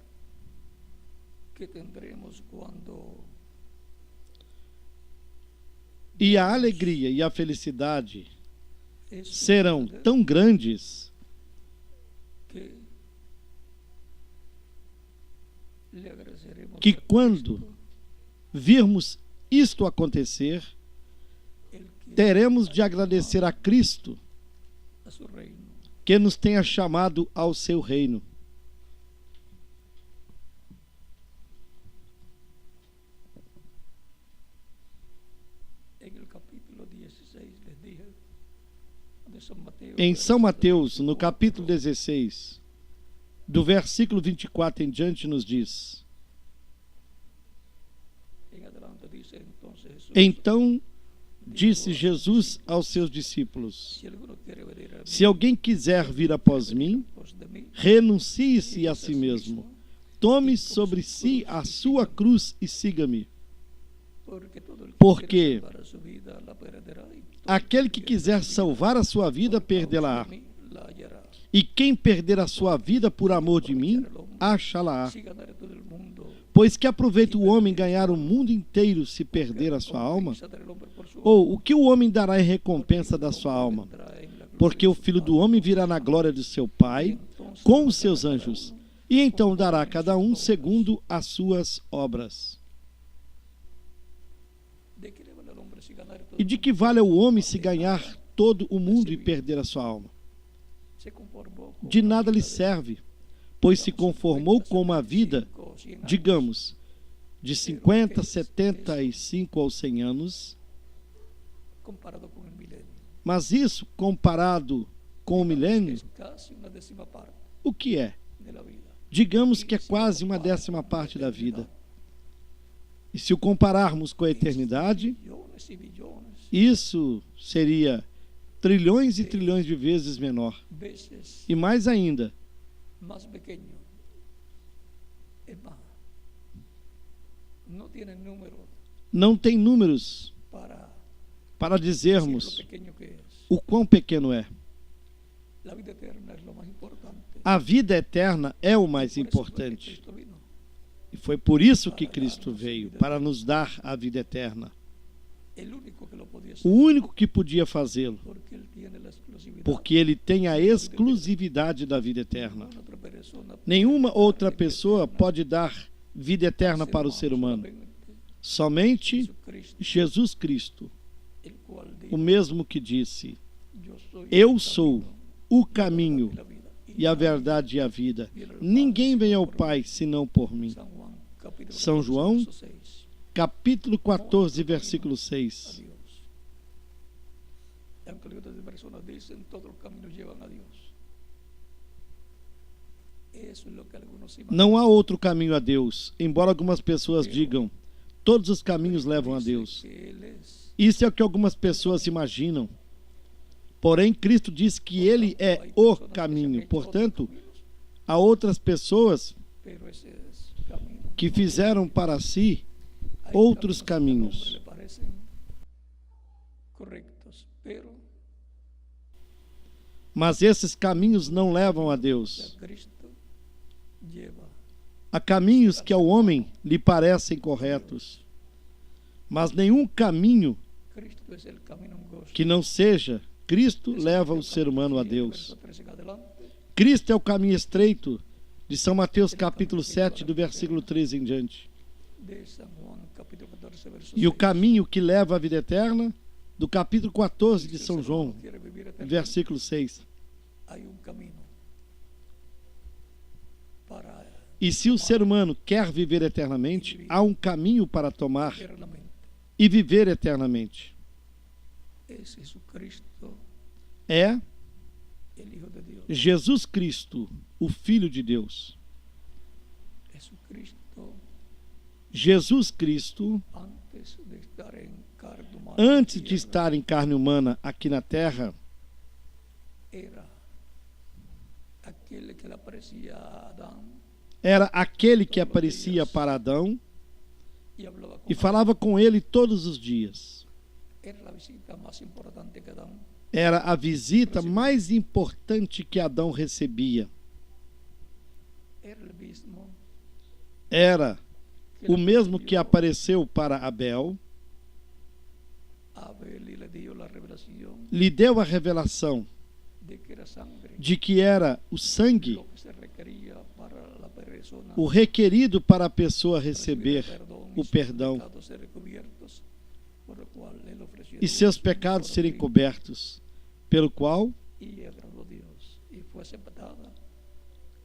que tendremos cuando E a alegria e a felicidade eso serão suceda, tão grandes que le agradeceremos que a Cristo, quando virmos isto acontecer, el que teremos de agradecer a Cristo a su reino. que nos tenha chamado ao seu reino. En el capítulo 16 les dije de San Mateo, Em São Mateus, no capítulo 16, do versículo 24 em diante, nos diz: en adelante dice entonces Jesús, Então disse Jesus aos seus discípulos: si alguno quiere venir a mí, Se alguém quiser vir após mim, pos de mí, renuncie-se a si mesmo, tome sobre si a sua cruz e siga-me. porque todo el que Porque quiere salvar su vida la perderá, y todo el Aquele que quiser salvar a sua vida, perdê-la. de mí la hallará. E quem perder a sua vida por amor de mim, achá-la. Si ganare todo el mundo, Pois que aproveita o homem ganhar o mundo inteiro se perder a sua alma? recompensa dará el hombre por su Ou o que o homem dará em recompensa da sua alma? vendrá en la gloria Porque de o su Filho do Padre. Homem virá na glória de seu Pai com os seus anjos, e então dará a cada um segundo as suas obras. ¿De qué le vale al hombre si ganare todo E el de mundo? que vale ao homem se ganhar todo o mundo e perder a sua alma? Se conformó con De una nada lhe vida de serve, pois se conformou com uma vida, 55, 100 años, digamos, de 50, 75 ou 100 anos, comparado con el milenio, mas isso, comparado com o milênio, es casi una décima parte o que é? de la vida. Digamos que é quase uma 10ª parte da vida. E se o compararmos com a eternidade, Billones y billones, isso seria trilhões e trilhões de vezes menor. veces E mais ainda, más pequeño. Es más, no tiene número não tem números para decir lo dizermos pequeño que es. o quão pequeno é. La vida eterna es lo más importante. A vida eterna é o mais Por eso fue que importante. Cristo vino. E foi por isso que Cristo veio, para nos dar a vida eterna. El único que lo podía O hacer, único que podia fazê-lo, porque él tiene la exclusividad. porque ele tem a exclusividade da vida eterna. Ninguna otra persona puede Nenhuma dar outra vida pessoa eterna pode dar vida eterna al para o ser humano. solamente Somente Jesucristo, Jesus Cristo, el cual dijo, o mesmo que disse: yo soy Eu el sou camino, o la caminho verdad y la vida. e a verdade e a vida. Ninguém vem ao Pai senão por mim. San Juan, capítulo São 14, João, verso 6. Capítulo 14, versículo 6. A Dios. Aunque otras personas dicen todos los caminos llevan a Dios. Eso es lo que algunos imaginan. Não há outro caminho a Deus, embora algumas pessoas digam: todos os caminhos levam a Dice Deus. que Él es Isso é o que algumas pessoas imaginam. Porém, Cristo diz que Ele é o caminho. Portanto, há outras pessoas pero ese es camino. que fizeram para si hay outros caminos que al hombre caminhos. le parecen correctos, pero Mas esses caminhos não levam a Deus. a Cristo lleva. Há caminhos que ao homem lhe parecem corretos, mas nenhum caminho Cristo es el camino angosto. que não seja Cristo leva o ser humano a Y el Deus. verso 13 en adelante, Cristo é o caminho estreito de São Mateus capítulo 7, do versículo 13 em diante. de San Juan capítulo 14 verso E o 6. caminho que leva à vida eterna, do capítulo 14 de Si el São ser João, humano quiere vivir eternamente, versículo 6. hay un camino para E se o ser humano quer viver eternamente, há um caminho para tomar eternamente. e viver eternamente. Es Jesucristo, É el Hijo de Dios. Jesus Cristo, o Filho de Deus. Jesucristo, Jesus Cristo, antes de estar en carne humana, antes de estar em carne humana aqui na terra, era aquel que le aparecía a Adán era aquele que aparecia para Adão y hablaba con e falava com ele todos os dias. él. Era la visita más importante que Adán. Era a visita mais importante que Adão recebia. Era el mismo Era que o le mesmo que apareció apareceu para Abel, a Abel y le dio la revelación lhe deu a revelação de que era sangre de que era o sangue lo que se requería para la persona o requerido para a pessoa recibir receber el o sus perdão pecados ser recubiertos, por lo cual él ofreció a e Dios seus un pecados serem cordero cobertos, pelo qual y agradó a Dios y fue aceptada.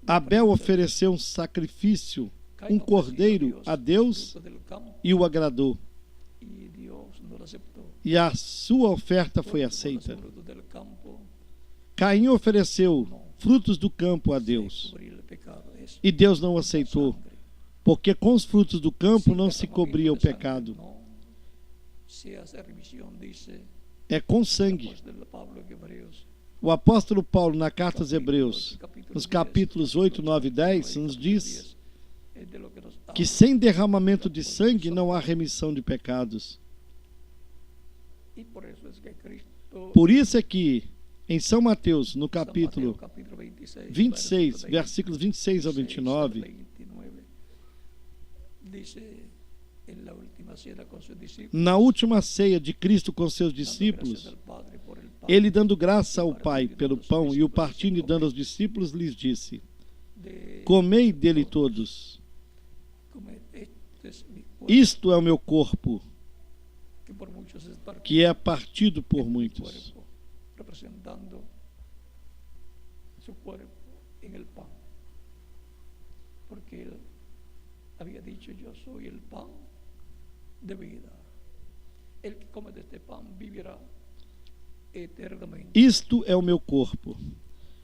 Abel ofereceu um sacrifício, um cordeiro a Deus fruto del campo, e o agradou. y Dios no lo aceptó. E a sua oferta foi Porque por los aceita. frutos del campo Caim ofereceu frutos do campo a se Deus cubría el pecado. Es e Deus não aceitou, sangre. porque com os frutos do campo Sin não se derramamiento cobria o de sangre pecado. no se hace remisión, dice É com el sangue. apóstol Pablo en Hebreos. O apóstolo Paulo, na carta aos Hebreus, nos capítulos 8, 9 e 10, nos diz Es de lo que nos que habla. sem derramamento de sangue não há remissão de pecados. Y por eso es que Cristo, Por isso é que, em São Mateus, no San capítulo Mateo, capítulo 26, versículos 26 ao 29, 29, dice en la última cena con sus discípulos, na última ceia de Cristo com seus dando gracias discípulos, al Padre por el pan, ele dando graça ao Pai pelo pão e o partindo e dando aos discípulos, lhes disse: de Comei dele todos. comer, este es mi cuerpo, Isto é o meu corpo, que por muchos es partido, que é partido por en mi muitos. cuerpo, representando su cuerpo en el pan, porque él había dicho: yo soy el pan de vida, el que come de este pan vivirá eternamente. Isto é o meu corpo,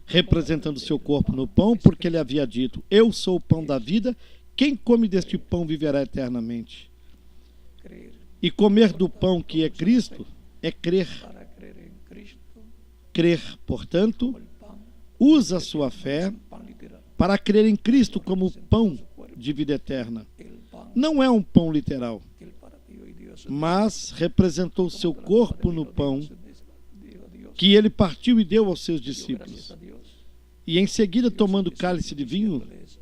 representando seu corpo no pão, porque ele havia dito: Eu sou o pão da vida, quem come deste pão viverá eternamente. Creer, E comer do pão que é Cristo é crer. para creer en Cristo Crer, portanto, como el pan, usa sua fé un pan literal, para crer em Cristo como o pão de vida eterna. el pan Não é um pão literal, que él partió y dio a su mas representou seu corpo no pão dio a Dios, que ele partiu e deu aos seus dio discípulos. gracias a Dios, E em seguida, tomando o cálice de vinho, diciéndoles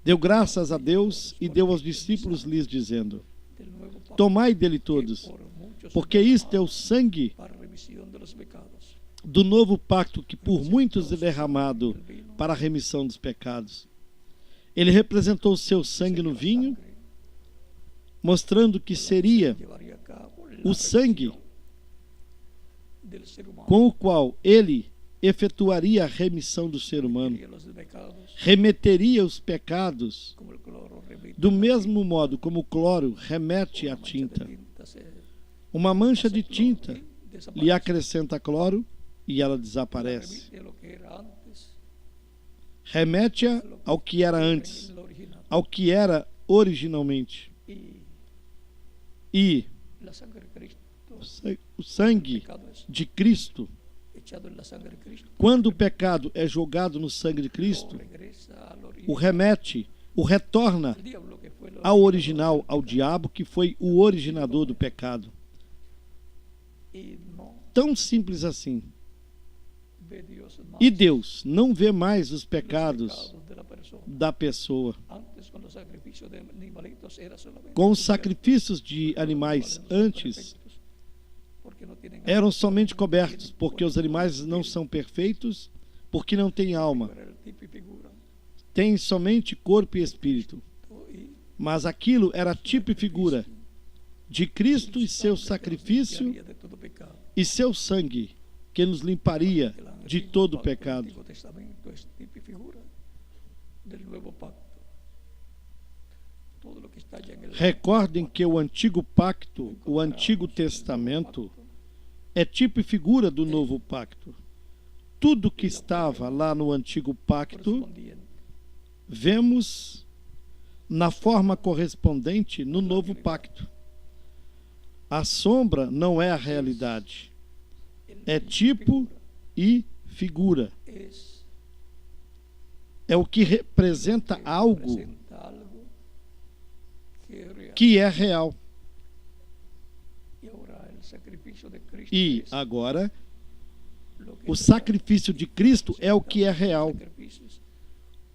deu graças a Deus e deu aos discípulos, lhes dizendo: del nuevo pan, Tomai dele que todos, por muchos porque es isto é o derramado sangue para remisión de los pecados. do novo pacto que por muitos é derramado para a remissão dos pecados. Ele representou o seu sangue no vinho, mostrando que seria Llevaría a cabo la o sangue remisión del ser humano, com o qual ele efetuaria a remissão do ser humano, remetería los pecados, remeteria os pecados, como el cloro remite do la mesmo modo como o cloro remete tinta, a una mancha de tinta. tinta se Uma mancha hace de cloro tinta y desaparece. lhe acrescenta cloro e ela La desaparece. remite a lo que era antes, Remete-a ao que era antes, en lo original. ao que era originalmente. Y E la sangre de Cristo, o sangue pecado es de Cristo, echado en la sangre de Cristo, quando o pecado é jogado no sangue de Cristo, regresa al origen. o remete, o retorna El diablo que ao original, ao diabo, que foi o originador do pecado. y no Tão simples assim. ve Dios más E Deus não vê mais os los pecados pecados de la persona. da pessoa. Antes con los sacrificios de animalitos era solamente Com os cubierto. sacrifícios de animais antes, Porque no tienen eram somente cobertos, porque os animais não são perfeitos, porque não têm alma. era el tipo y figura. Têm somente corpo e espírito. Y Mas aquilo era tipo e figura de Cristo e seu sangre que nos sacrifício limpiaría de todo pecado. e seu sangue, que nos limparia El de antiguo todo pacto, el pecado. Antiguo Testamento es tipo y figura del nuevo pacto. Todo lo que está allá en el Recordem que o antigo pacto, o Antigo Testamento, é tipo e figura do novo pacto. Tudo que estava lá no antigo pacto, correspondiente vemos na forma correspondente no novo pacto. A sombra não é a realidade, é tipo e figura. es É o que representa algo representa algo que es real. que é real. Y ahora el sacrificio de Cristo E es agora, lo que o es sacrifício de Cristo é o que é real sacrificios.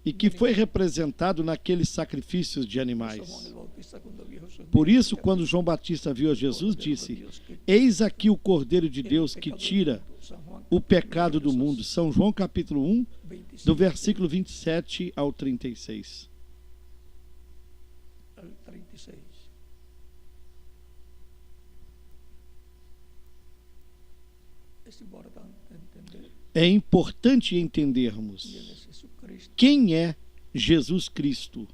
e que foi representado naqueles sacrifícios de Por eso Juan animais. el Bautista, cuando vio a Jesús, Por dijo, isso, quando João Batista viu a Jesus, "Cordero de disse: Dios que Eis aqui o Cordeiro de quita Deus el que pecado del tira mundo". San Juan, o pecado do mundo. São João capítulo 1, 25 do versículo 27 ao 36. al 36. Es importante entender É importante quién entendermos es Jesucristo, quem é Jesus Cristo,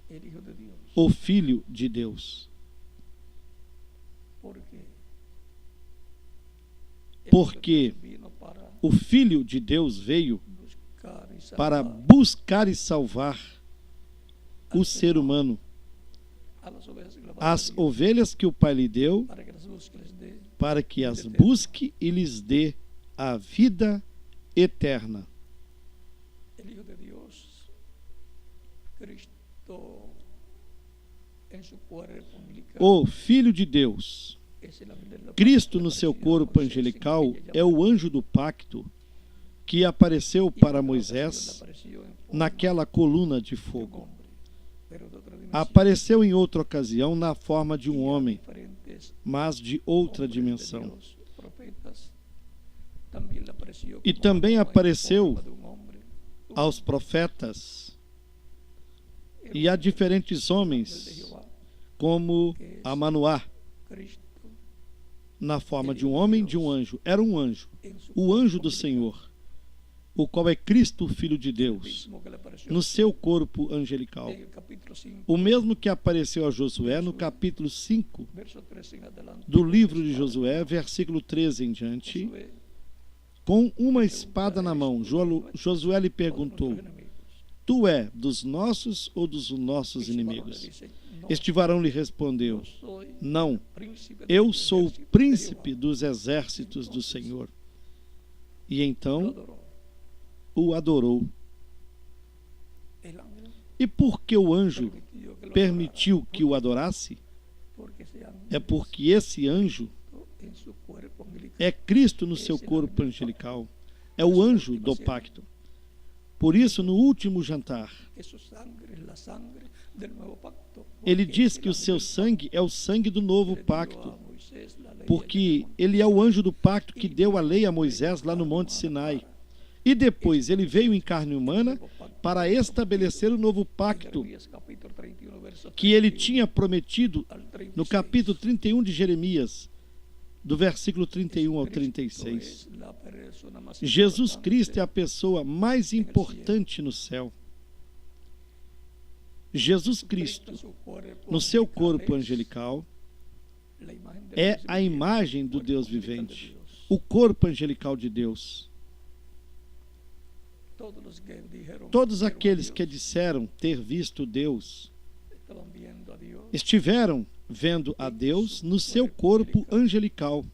el Hijo de Dios. o Filho de Deus. Porque el Porque Hijo de Dios vino para o Filho de Deus veio buscar y salvar para buscar e salvar o ser humano, a las ovejas que la as Padre dio, ovelhas que o Pai lhe deu, para que las busque y les dé para que as busque e lhes dê a vida eterna. el Hijo de Dios, Cristo en su cuerpo angelical. O Filho de Deus, Es el ángel de la Cristo paz no que seu apareció a corpo Moisés en angelical, aquella é o anjo do pacto que apareceu y para en otra Moisés ocasión apareció en forma naquela coluna de de un fogo. hombre, pero de otra dimensión. Apareceu em outra ocasião na forma de um Y a homem, diferentes mas de outra hombres de dimensão. Dios, profetas, también le apareció E como também en apareceu forma de un hombre, aos profetas era e a un diferentes ángel de homens, Jehová, como a Manoá, Cristo, na forma de um homem e de um anjo. Era um anjo, en su o anjo do cuerpo Senhor, o qual é Cristo, Filho de angelical, Deus, mismo que le apareció no seu corpo angelical. en el capítulo 5, O mesmo que apareceu a Josué no capítulo 5 verso 13 en adelante, do livro de Josué, versículo 13 em diante, Josué, com uma espada na mão. Josué lhe perguntou: Tu é dos nossos ou dos nossos inimigos? Este varão lhe respondeu: Não, eu sou o príncipe dos exércitos do Senhor. E então o adorou. E por que o anjo permitiu que o adorasse? É porque esse anjo é Cristo no seu corpo angelical. É o anjo do pacto. Por isso, no último jantar, ele diz que o seu sangue é o sangue do novo pacto, porque ele é o anjo do pacto que deu a lei a Moisés lá no Monte Sinai. E depois ele veio em carne humana para estabelecer o novo pacto que ele tinha prometido no capítulo 31 de Jeremias, do versículo 31 ao 36. Jesus Cristo é a pessoa mais importante no céu. Jesus Cristo, no seu corpo angelical, é a imagem do Deus vivente, o corpo angelical de Deus. Todos aqueles que disseram ter visto Deus estiveram vendo a Deus no seu corpo angelical,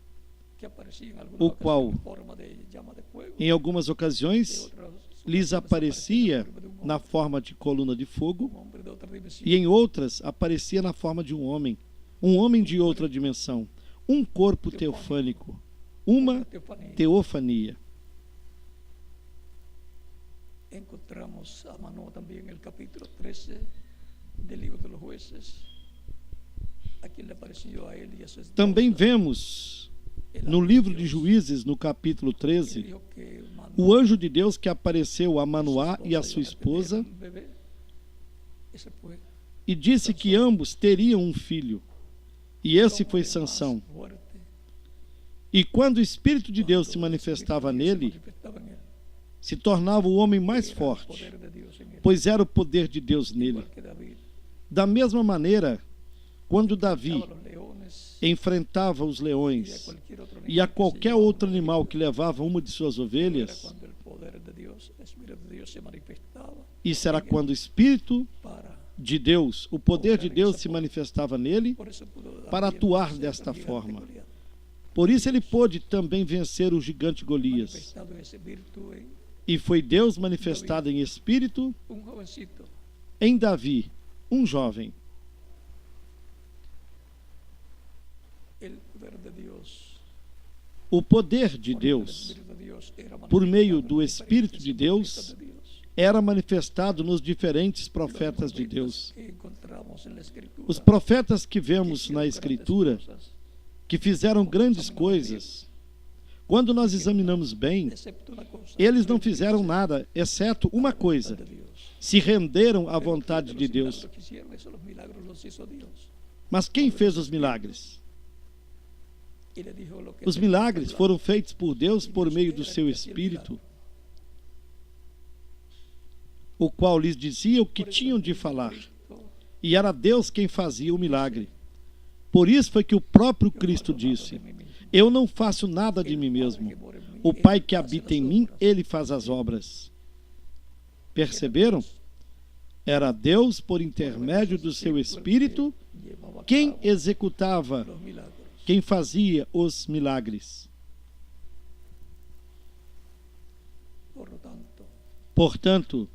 o qual, em algumas ocasiões, lhes aparecia na forma de coluna de fogo, un hombre de otra dimensión, e em outras aparecia na forma de um homem de outra dimensão, um corpo teofânico, uma teofanía. teofania. Encontramos a mano también en el capítulo 13 del libro de los jueces, a quien le apareció a él y a su esposa. Também vemos no livro de Juízes, no capítulo 13, Dijo que Manoá, o anjo de Deus que apareceu a Manoá e a sua iban a tener esposa un bebé. Ese fue e disse que ambos teriam um filho. E esse foi Sansão. fuerte. E quando o Espírito de Deus se manifestava nele, Manifestaba en él. se tornava o homem mais Era el forte, poder de Dios en él. pois era o poder de Deus nele. Igual que David. Da mesma maneira, quando Davi Estaba los leones enfrentava os y a leões cualquier otro e a animal que se qualquer llevaba outro por animal ahí, que levava uma de suas era ovelhas, cuando el poder de Dios, el Espíritu de Dios se manifestaba isso era quando o Espírito para. de Deus, o poder de Deus se manifestava nele, Por eso pudo David para atuar vencer desta al gigante forma. Goliat, Por isso ele pôde também vencer o gigante Golias. manifestado en ese espíritu en E foi Deus manifestado em espírito un jovencito. em Davi, um jovem. El poder de Dios, O poder de por medio del Deus Espíritu de Dios, era por meio manifestado do en Espírito diferentes de Deus, profetas de Dios. era manifestado nos diferentes Los profetas de profetas Deus. que encontramos en la Escritura, Os profetas que que vemos hicieron na grandes Escritura, cosas, que fizeram grandes coisas, quando nós examinamos bem, excepto una cosa, eles não fizeram nada, exceto uma coisa: de Dios. se renderam à Pero vontade fíjate de los Deus. milagros que hicieron, esos los milagros los hizo Dios. Mas quem fez os milagres? Y le dijo lo que Os tenía que milagres hablar. foram feitos por Deus Y por Dios meio era do el seu que hacía el Espírito, milagro. o qual lhes dizia o que Por eso tinham de mismo falar. Cristo, E era Deus quem fazia o milagre. Por isso foi que o próprio yo no Cristo hago nada disse: de mí mismo. Eu não faço nada de El mim Padre mesmo. que mora en mí, O él Pai que hace habita las em mim, obras. ele faz as obras. Perceberam? Era Deus, por intermédio do seu Espírito, Llevaba a quem cabo executava, los milagros. quem fazia os milagres. Por lo tanto, Portanto,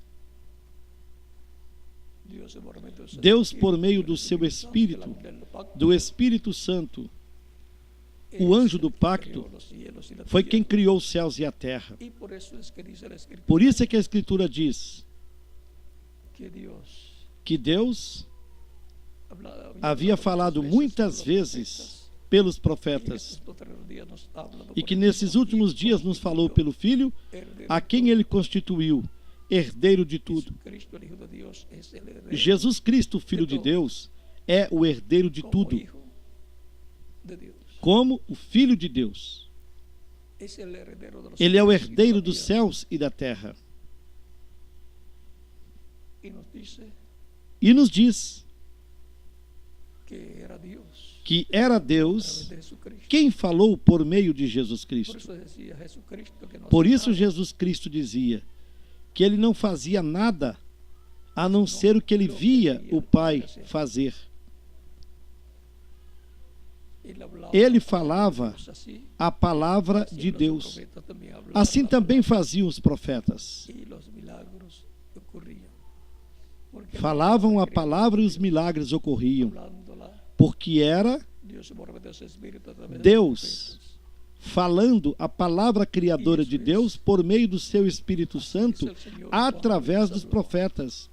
Deus, por meio do seu Espírito, do Espírito Santo, o anjo do pacto, foi quem criou os céus e a terra. Por isso é que a Escritura diz que Deus havia falado muitas vezes pelos profetas e que nesses últimos dias nos falou pelo Filho, a quem ele constituiu herdeiro de tudo. Jesus Cristo, Filho de Deus, é o herdeiro de tudo, como o Filho de Deus. Ele é o herdeiro dos céus e da terra. E nos diz que era Deus quem falou por meio de Jesus Cristo. Por isso Jesus Cristo dizia que ele não fazia nada a não ser o que ele via o Pai fazer. Ele falava a palavra de Deus. Assim também faziam os profetas. Falavam a palavra e os milagres ocorriam, porque era Deus falando a palavra criadora de Deus por meio do seu Espírito Santo através dos profetas.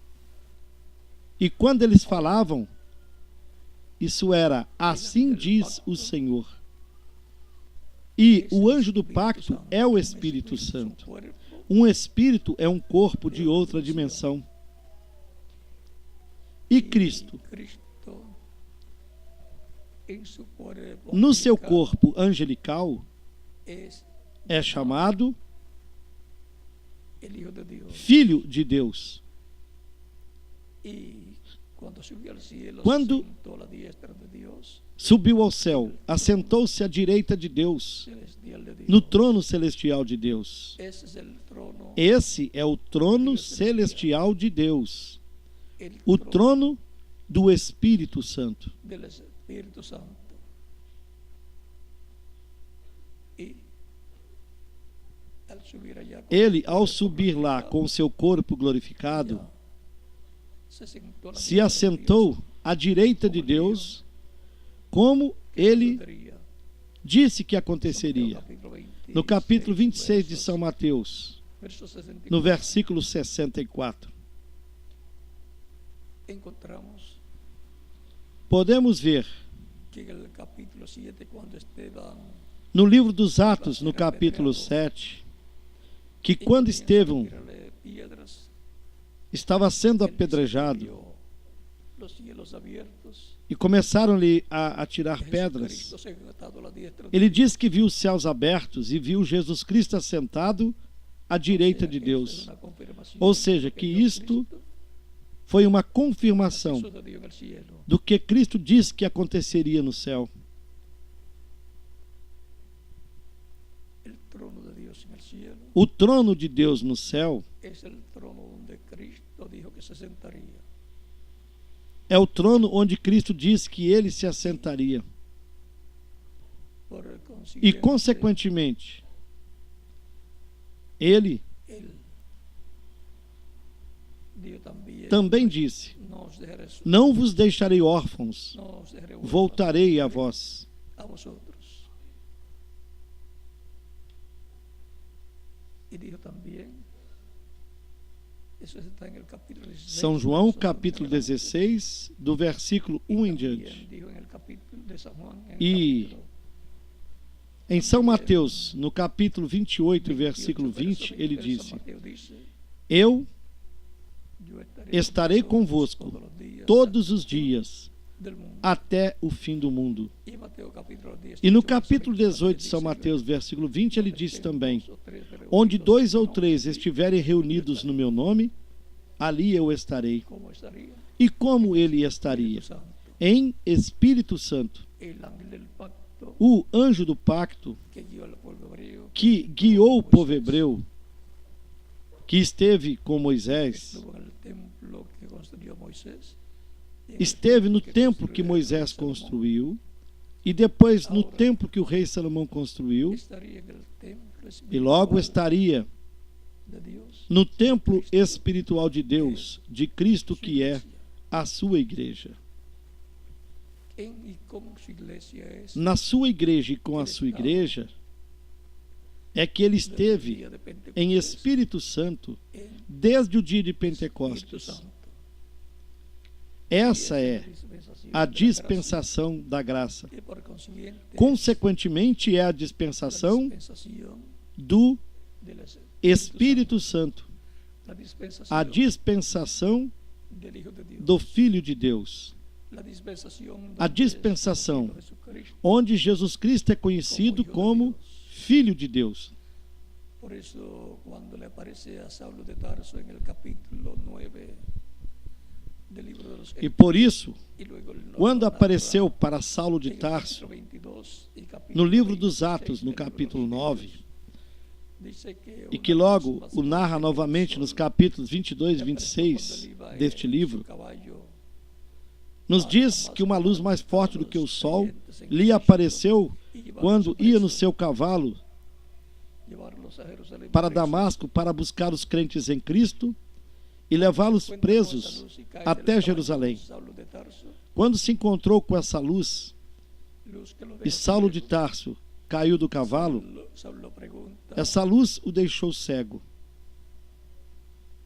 E quando eles falavam, isso era: assim diz o Senhor. E o anjo do pacto é o Espírito Santo. Um espírito é um corpo de outra dimensão. E Cristo, no seu corpo angelical, é chamado Filho de Deus. Quando subiu ao céu, assentou-se à direita de Deus, no trono celestial de Deus. Esse é o trono celestial de Deus, o trono do Espírito Santo. subir allá con Ele, su ao cuerpo subir lá glorificado, com o seu corpo glorificado, ya se sentó a la se diestra de assentou Dios, à direita de Deus, como que ele sucedería. disse que San Mateo aconteceria. capítulo 26, No capítulo 26 de versos- São Mateus, versos 64, no versículo 64, encontramos podemos ver que en el capítulo 7, cuando Esteban no livro dos Atos, no capítulo 7, que quando Estevão piedras, estava sendo él dice que apedrejado vio los cielos abiertos, e começaram-lhe a atirar Jesucristo pedras, sentado a la diestra de ele Dios. diz que viu os céus abertos e viu Jesus Cristo assentado à direita de Esa es Deus. una confirmación Ou seja, de que Dios isto Cristo foi uma confirmação sucedió en el cielo. do que Cristo disse que aconteceria no céu. El trono de Dios en el cielo O trono de Deus no céu es el trono donde Cristo dijo que se sentaría. é o trono onde Cristo disse que ele se assentaria. Por E, consiguiente, consequentemente, ele él dijo também disse: no os dejaré solos, Não vos deixarei órfãos, no os dejaré huérfanos, voltarei a vós. a vosotros. Y dijo también, eso está en el capítulo 16, São João, verso capítulo 1 en adelante. 16, do versículo 1 em También diante. dijo en el capítulo de San Juan, en el E capítulo em São Mateus, no capítulo 28, 28, versículo 20, ele San disse: Mateo dice, Eu yo estarei con convosco vosotros todos los días todos os dias, del mundo. até o fim do mundo. Y Mateo capítulo 18, E no verso capítulo 20 18 de dice São que Mateus, versículo 20, ele disse também: dos o tres reunidos Onde dois en ou nombre três de mí, estiverem reunidos no meu nome, ali eu estarei. ¿cómo estaría? E como ele estaria? Espíritu Santo, Em Espírito Santo, el ángel del pacto o anjo do pacto que guió al pueblo hebreo, que guiou o povo hebreu, que esteve com Moisés, estuvo en el templo que construyó Moisés, y en el esteve no que templo que construyó el Moisés rey Salomón, construiu, e depois no templo que o rei Salomão construiu, estaría en el templo e logo espiritual estaria de Dios, no templo espiritual de Deus, de Cristo, su que é iglesia. a sua igreja. En y como su iglesia es Na sua igreja e com a sua igreja, é que ele desde el esteve día de Pentecostés, em Espírito Santo en desde o dia de Espíritu Pentecostes. Santo. Essa Y é esa dispensación a de la gracia, dispensação da graça. que por consiguiente Consequentemente, é a es la dispensação dispensación do del Espírito Santo, la dispensación a dispensação del Hijo de Dios, do Filho de Deus, la dispensación a donde es dispensação conocido Jesucristo onde Jesus Cristo é conhecido como Filho de Deus. Por eso, cuando le aparece a Saulo de Tarso en el capítulo 9 del libro de los E por isso, y luego el quando narra apareceu para Saulo de en el Tarso, capítulo 22 y no capítulo livro dos 26 Atos, no del libro capítulo de los 9, Hechos, dice que e que una logo luz o narra más novamente que nos el sol capítulos 22 e le 26 apareció cuando él iba deste en livro, su caballo nos diz que uma luz mais forte do que o sol lhe apareceu quando ia no seu cavalo llevarlos a Jerusalén para presos. Damasco para buscar os crentes em Cristo e levá-los Cuenta presos con esa luz y cae até del caballo Jerusalém. Saulo de Tarso, Quando se encontrou com essa luz luz que lo e deja Saulo de ciego, Tarso caiu do cavalo, Saulo pregunta essa luz o deixou cego.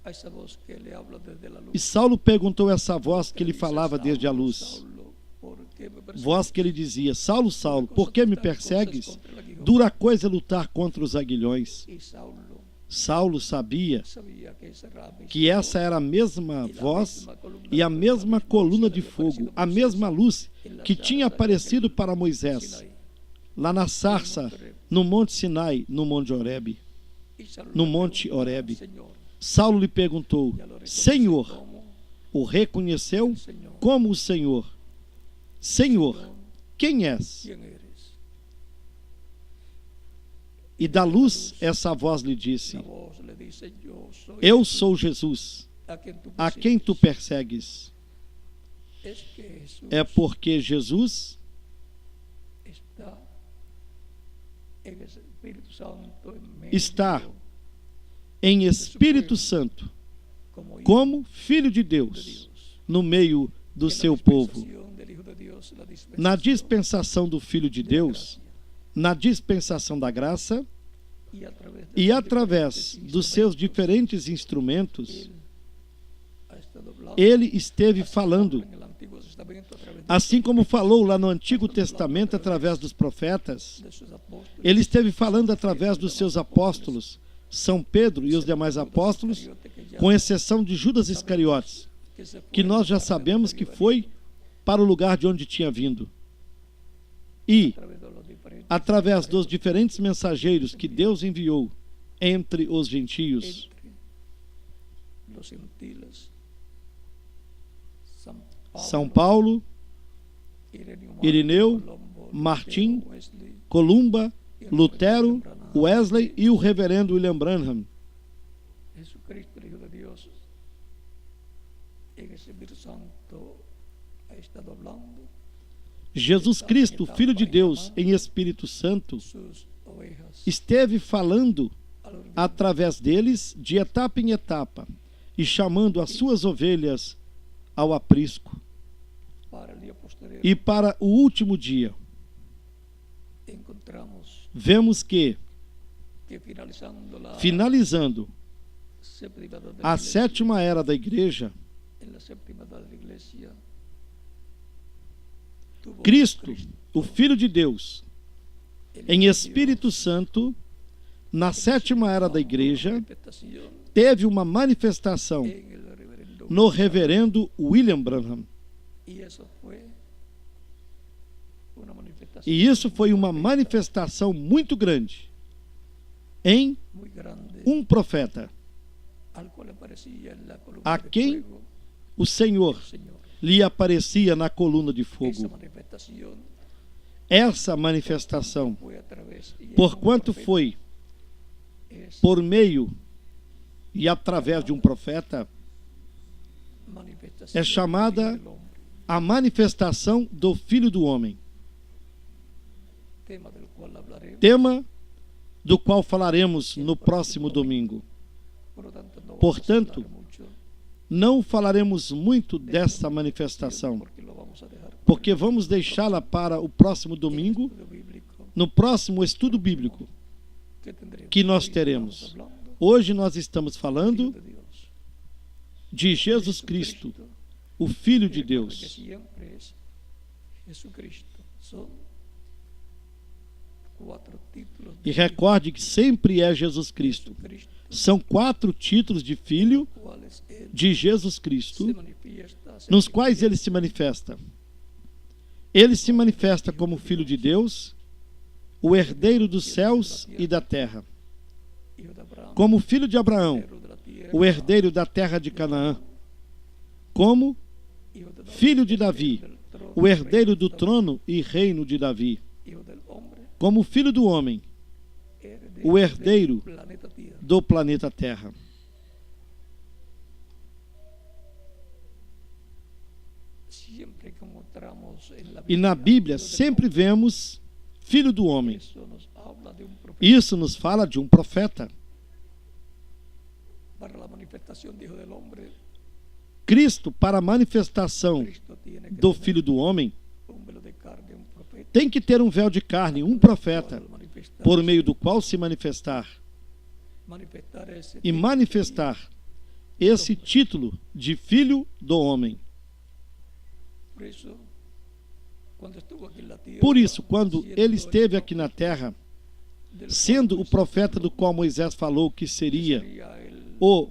a esa voz que le habla desde la luz. E Saulo perguntou a essa voz que lhe Dice, falava desde a Saulo, luz, Saulo, ¿por qué me persigues? voz que ele dizia: Saulo, Saulo, por que me persegues? Contra el aguijón. Dura coisa é lutar contra os aguilhões. Y Saulo Saulo sabia sabía que ese era la que essa era a mesma y la voz misma columna e a de mesma fuego coluna que de había fogo, aparecido a Moisés mesma luz en la que zarza tinha en el aparecido para Moisés Sinaí. lá na sarça, no Monte Sinai, no Monte Horebe. Y Saulo no le Monte pregunta, Horebe. Señor, Saulo lhe perguntou: ya lo reconoce Senhor, como o reconheceu el Señor. como o Senhor. Senhor, Señor, quem és? ¿quién eres? E da luz essa voz lhe disse: La voz le dice, yo soy Eu Jesús, sou Jesus, a a quem tu persegues. Es que Jesús É porque Jesus está en el Espíritu Santo en medio está em Espírito Santo, como Filho de Deus, no meio do seu povo. Na dispensação do Filho de Deus, na dispensação da graça, e através dos seus diferentes instrumentos, ele esteve falando, assim como falou lá no Antigo Testamento através dos profetas. Ele esteve falando através dos seus apóstolos, São Pedro e os demais apóstolos, com exceção de Judas Iscariotes, que nós já sabemos que foi para o lugar de onde tinha vindo. E, através dos diferentes mensageiros que Deus enviou entre os gentios, São Paulo, Irineu, Martim, Columba, Lutero, Wesley e o reverendo William Branham. Jesucristo, el Hijo de Dios, en el Espíritu Santo ha estado hablando. Jesus Cristo, Filho de Deus, em Espírito Santo, esteve falando através deles de etapa em etapa e chamando as suas ovelhas ao aprisco. E para o último dia, vemos que, finalizando a sétima era da igreja, Cristo, o Filho de Deus, em Espírito Santo, na sétima era da igreja, teve uma manifestação no reverendo William Branham. E isso foi uma manifestação muito grande em um profeta, a quem o Senhor lhe aparecia na coluna de fogo. Essa manifestação, porquanto foi por meio e através de um profeta, é chamada a manifestação do Filho do Homem. Tema do qual falaremos no próximo domingo. Portanto, não falaremos muito dessa manifestação, porque vamos deixá-la para o próximo domingo, no próximo estudo bíblico que nós teremos. Hoje nós estamos falando de Jesus Cristo, o Filho de Deus. E recorde que sempre é Jesus Cristo. São 4 títulos de Filho de Jesus Cristo, nos quais ele se manifesta. Ele se manifesta como Filho de Deus, o herdeiro dos céus e da terra, como filho de Abraão, o herdeiro da terra de Canaã, como filho de Davi, o herdeiro do trono e reino de Davi, como filho do homem, o herdeiro do planeta Terra. E na Bíblia sempre vemos filho do homem. Isso nos fala de um profeta. Cristo, para a manifestação do Filho do Homem, tem que ter um véu de carne, um profeta, por meio do qual se manifestar. E manifestar esse título de Filho do Homem. Por isso, quando ele esteve aqui na terra, sendo o profeta do qual Moisés falou que seria o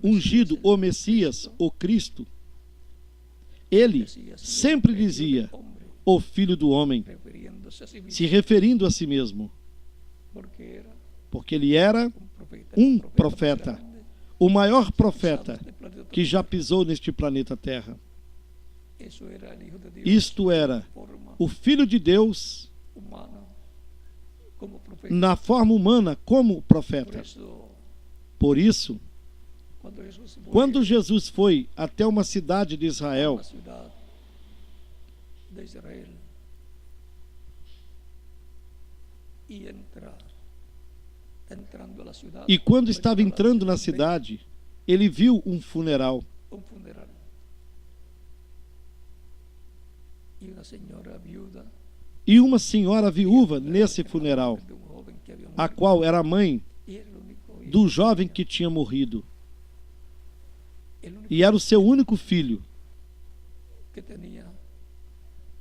ungido, o Messias, o Cristo, ele sempre dizia o Filho do Homem, se referindo a si mesmo, porque ele era um profeta, o maior profeta que já pisou neste planeta Terra. Isto era o Filho de Deus na forma humana como profeta. Por isso, quando Jesus foi até uma cidade de Israel, entrando a la ciudad, E quando estava entrando na cidade, ele viu um funeral. un funeral. Y una señora viuda E uma senhora viúva nesse funeral, de un joven que había a muerto, qual era mãe y era el único hijo, do jovem que tinha morrido. el único E era o seu único filho, que tenía,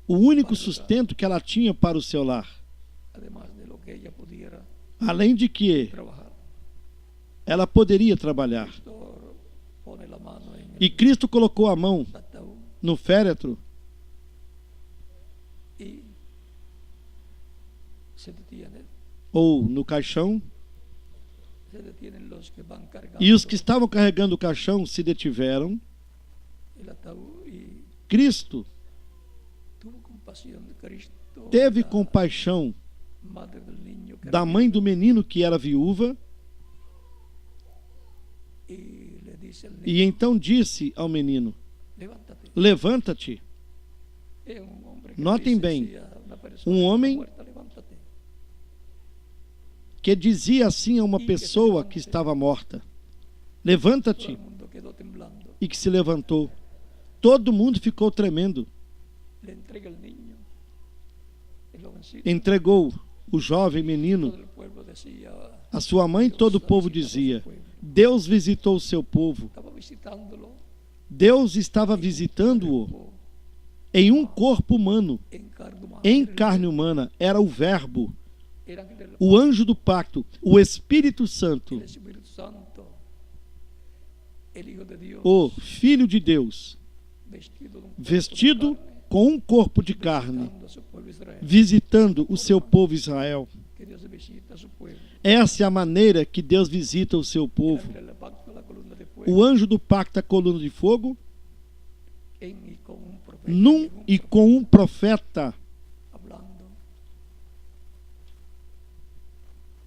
o único sustento que ela tinha para o seu lar. además de lo que ella pudiera Além de que trabajar. ela poderia trabalhar. Cristo pone la mano en E Cristo colocou a mão el ataúd no féretro y se detienen ou no caixão, los que van cargando e os que estavam carregando o caixão se detiveram. el ataúd y Cristo tuvo compasión de Cristo, teve la compaixão madre del niño que da era mãe do menino que era viúva, y le dice al niño, e então disse ao menino: levántate. levanta-te. Es un hombre que Notem dice bem, así a una persona um que está homem muerta, levántate. Que dizia assim a uma pessoa que estava morta: Todo levanta-te, el mundo quedó temblando. e que se levantou. Todo mundo ficou tremendo. Le entrega el niño, el jovencito. Entregou o jovem menino. Todo el pueblo decía, A sua mãe, todo o povo dizia: Deus visitou o seu povo. estaba visitándolo Deus estava visitando-o em um corpo humano, en carne humana. em carne humana. Era o Verbo, Era el o anjo do pacto, o Espírito Santo, Espíritu Santo, el Hijo de Dios, o Filho de Deus, vestido de un cuerpo de vestido carne, com um corpo de carne, visitando a su pueblo Israel. visitando o seu povo Israel. Que Dios visita a su pueblo. Essa é a maneira que Deus visita o seu povo. El ángel del pacto, la columna de fuego, O anjo do pacto, a coluna de fogo, en y con un profeta, num en un e com um profeta, hablando,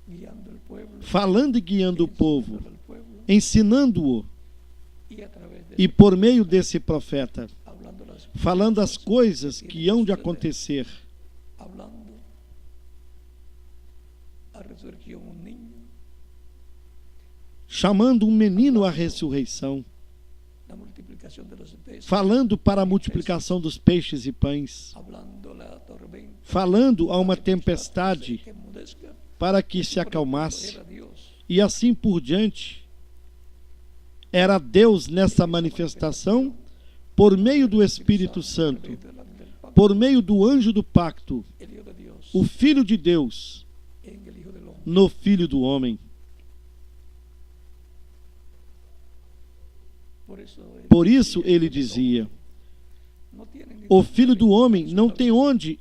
guiando el pueblo, falando e guiando o povo, enseñando al pueblo, ensinando-o, y a través de e por meio desse profeta, hablando las falando as coisas que hão de acontecer, hablando a resurrección un niño, chamando um menino à ressurreição, la multiplicación de los peces, falando para a multiplicação dos peixes e pães, hablando la tormenta, falando a uma tempestade que enmudezca, para que se acalmasse, era Dios, e assim por diante. Era Deus nessa manifestação por meio do Espírito Santo, del ángel del pacto, por meio do anjo do pacto, el Hijo de Dios, o Filho de Deus, en el Hijo del Hombre. no Filho do Homem. Por isso ele dizia: No tienen ni o Filho do Homem não tem onde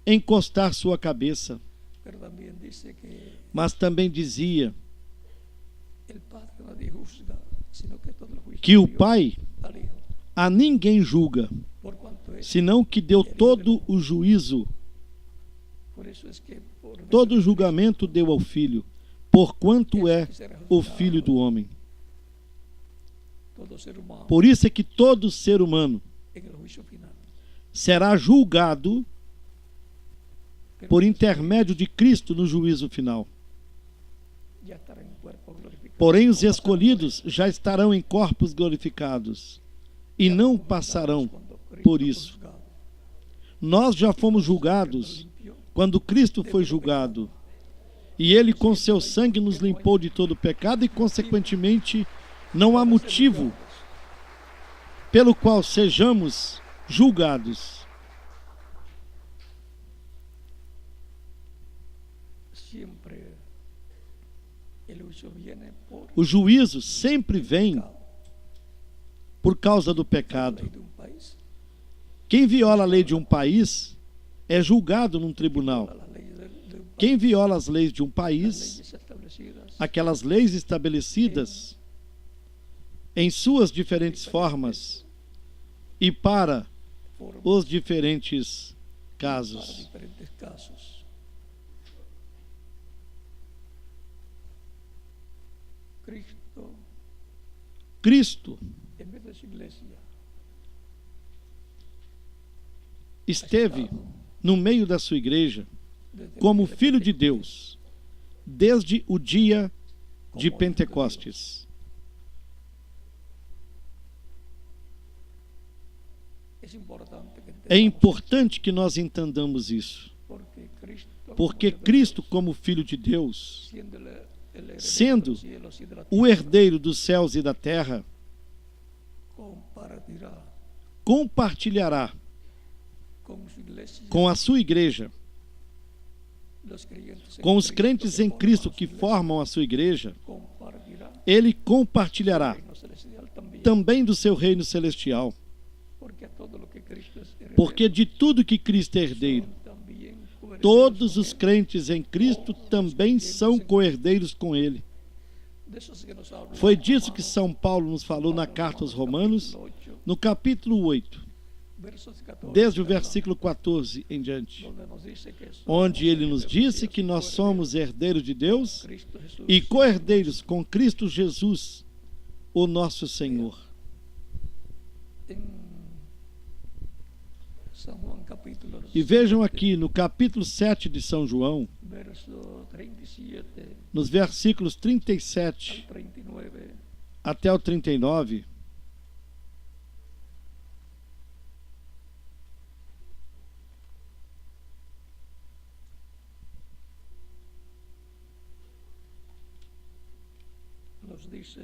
encostar sua cabeça. Pero también dice que Mas também dizia el Padre nadie juzga, sino que todo el juicio que o dio Pai al Hijo, a ninguém julga, por cuanto es. senão que deu todo o juízo, Por eso es que por medio todo o de julgamento deu ao Filho, porquanto Cristo, é que será o juzgado, Filho do Homem. todo ser humano Por isso é que todo ser humano en el juicio final. será julgado Pero por intermédio de Cristo no juízo final. ya estará en cuerpo glorificado. Porém, os escolhidos já estarão em corpos glorificados e não passarão Cuando Cristo por fue isso. juzgado, Nós já fomos julgados limpió quando Cristo foi julgado. E Ele, com seu sangue, nos limpou de todo pecado e, consequentemente, não há motivo pelo qual sejamos julgados. siempre el juicio viene por O juízo sempre vem pecado. por causa do La pecado. ley de un país, Quem viola a lei de um país é julgado num tribunal. las leyes de un país, Quem viola as leis de um las país, leyes establecidas, aquelas leis estabelecidas em suas diferentes formas e para forman os diferentes para casos. diferentes casos. Cristo En vez de su iglesia, esteve no meio da sua igreja desde como el día de Filho de Pentecostés, Deus, desde o dia de Pentecostes. É importante que nós entendamos isso, porque Cristo, como Filho de Deus, sendo o herdeiro dos céus e da terra, compartilhará com a sua igreja, com os crentes em Cristo que formam a sua igreja, ele compartilhará também do seu reino celestial. Porque de tudo que Cristo é herdeiro, todos os crentes em Cristo também são co-herdeiros com ele. Foi disso que São Paulo nos falou na carta aos Romanos, no capítulo 8, desde o versículo 14 em diante, onde ele nos disse que nós somos herdeiros de Deus e co-herdeiros com Cristo Jesus, o nosso Senhor. E vejam aqui no capítulo 7 de São João, nos versículos 37 até o 39, nos dice: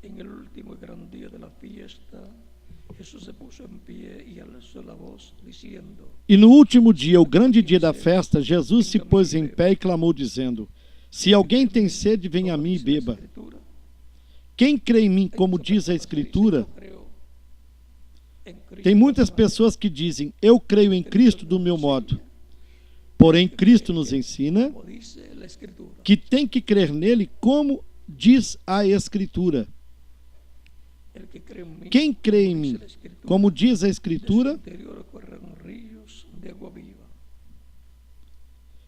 en el último gran día de la fiesta, Jesús se puso en pie y alzó la voz diciendo. E no último dia, o grande dia da festa, Jesus se pôs em pé e clamou dizendo: se alguém tem sede, venha a mim e beba. Quem crê em mim, como diz a Escritura? Tem muitas pessoas que dizem: eu creio em Cristo do meu modo. Porém, Cristo nos ensina que tem que crer nele como diz a Escritura. Quem crê em mim, como diz a Escritura,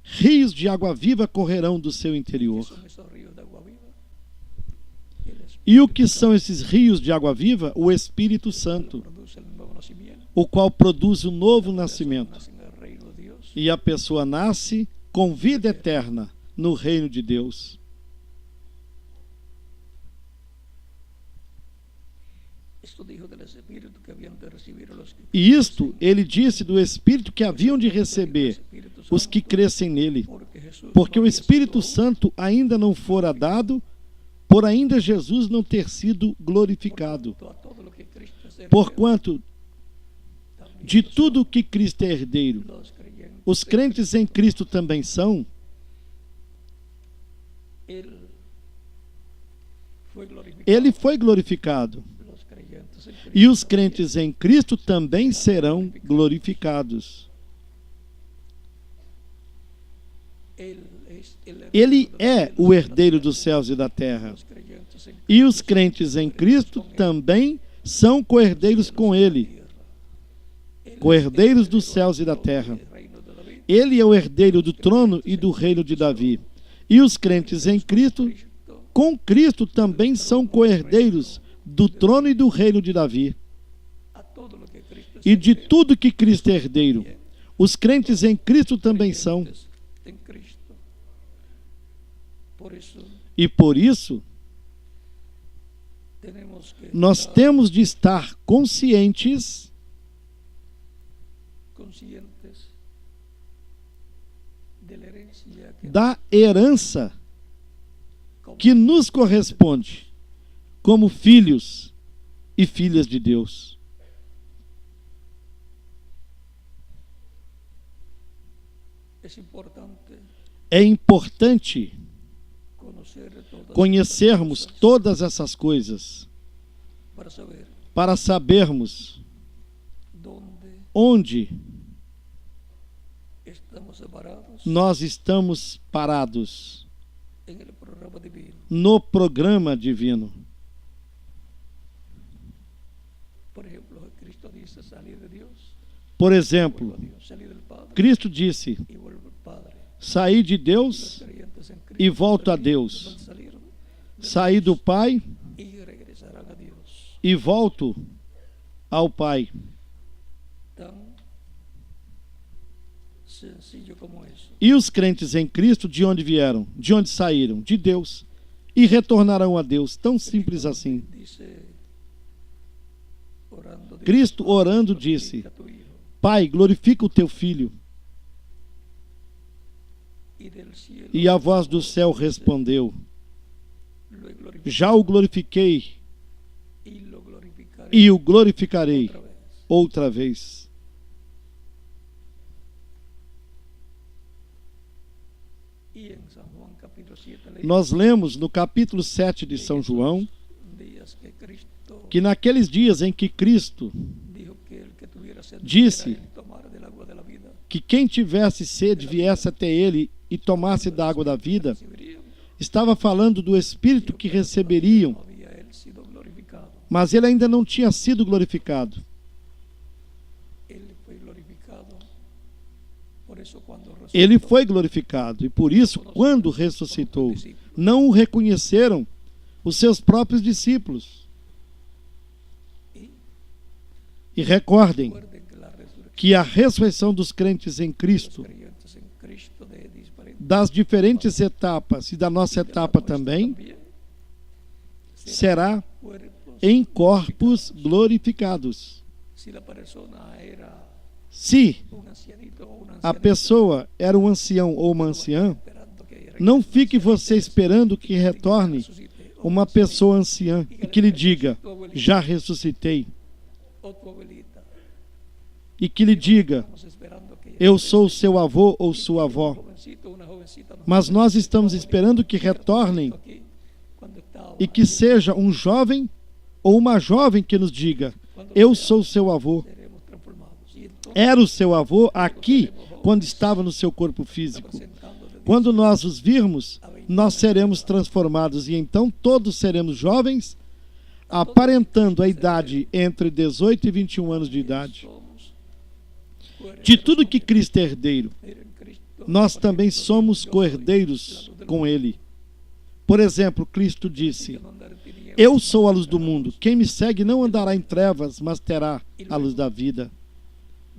rios de água viva correrão do seu interior. E o que são esses rios de água viva? O Espírito Santo, o qual produz o novo nascimento. E a pessoa nasce com vida eterna no reino de Deus. E isto ele disse do Espírito que haviam de receber os que crescem nele, porque o Espírito Santo ainda não fora dado, por ainda Jesus não ter sido glorificado. Porquanto, de tudo que Cristo é herdeiro, os crentes em Cristo também são. Ele foi glorificado. E os crentes em Cristo também serão glorificados. Ele é o herdeiro dos céus e da terra. E os crentes em Cristo também são co-herdeiros com ele, co-herdeiros dos céus e da terra. Ele é o herdeiro do trono e do reino de Davi. E os crentes em Cristo, com Cristo, também são co-herdeiros do trono e do reino de Davi. E de tudo que Cristo é herdeiro, os crentes em Cristo também são. E por isso, nós temos de estar conscientes da herança que nos corresponde como filhos e filhas de Deus. É importante conhecermos todas essas coisas para sabermos onde nós estamos parados no programa divino. Por exemplo, Cristo disse: saí de Deus e volto a Deus. Saí do Pai e volto ao Pai. sencillo como eso. E os crentes em Cristo, de onde vieram? De onde saíram? De Deus. E retornarão a Deus. Tão simples assim. Dice, orando, dice, Cristo, orando, disse: glorifica tu Hijo. Pai, glorifica o teu Filho. Y del cielo E a voz do céu respondeu: lo he glorificado Já o glorifiquei y lo glorificaré e o glorificarei otra vez. outra vez. Y en San Juan capítulo 7 leímos Nós lemos no capítulo 7 de São João días que Cristo que naqueles dias em que Cristo dijo que el que tuviera sed Disse viniera a él y tomara del agua de la vida, que quem tivesse sede viesse até ele e tomasse da água da vida, recibirían. estava falando do Espírito que receberiam, No había él sido glorificado. mas ele ainda não tinha sido glorificado. Él fue glorificado. Por eso cuando Ele foi glorificado e por isso, quando ressuscitou, não o reconheceram os seus próprios discípulos. E recordem recuerden que la resurrección que a ressurreição dos crentes em Cristo, creyentes en Cristo de diferentes das diferentes etapas e da nossa etapa também, será cuerpos. em corpos glorificados. Si la persona era Se un ancianito o una a ancianita, pessoa era um ancião ou uma anciã, esperando que não fique você esperando que retorne resucite, uma pessoa anciã e que lhe diga: já ressuscitei. o tu abuelita. E que lhe diga: Estamos esperando que eu sou seu avô ou sua avó. jovencito, una jovencita nos Mas nós estamos esperando que retornem aquí cuando estaba e que seja um jovem ou uma jovem que nos diga: eu sou seu avô. seremos transformados. Y entonces Era o seu avô aqui quando estava no seu corpo físico. sentando de Quando nós os virmos, nós seremos transformados e então todos seremos jovens, aparentando a idade entre 18 e 21 anos de idade. somos De tudo que Cristo é herdeiro, en Cristo. nós também somos co-herdeiros com Ele. Por exemplo, Cristo disse: No andar en tinieblas, eu sou a luz do mundo. Quem me segue não andará em trevas, mas terá a luz da vida.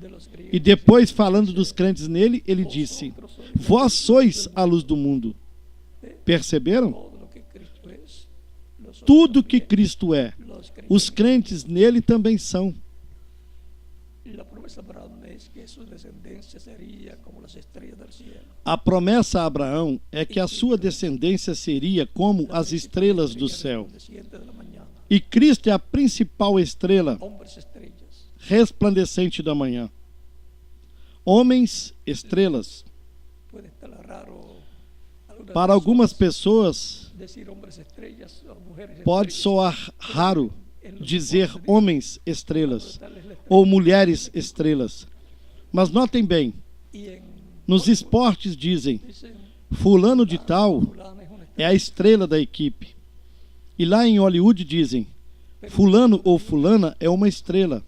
de los creyentes, E depois, falando dos crentes nele, ele disse: vós sois a luz do mundo. Perceberam? todo lo que Cristo es, los Tudo que Cristo é, los creyentes. os crentes nele também são. La promesa para Abraham es que su descendencia sería como las estrellas del cielo. A promessa a Abraão é que a sua descendência seria como as estrelas do céu. Resplandeciente de la mañana. E Cristo é a principal estrela Hombres estrellas. resplandecente da manhã. Homens, estrelas. Puede estar raro Para algumas pessoas, decir hombres estrellas o mujeres pode estrellas. soar raro dizer homens estrelas ou mulheres estrelas. Mas notem bem, Y en nos esportes dizem: dicen, fulano de tal fulana es una é a estrela da equipe. E lá em Hollywood dizem: fulano ou fulana é uma estrela.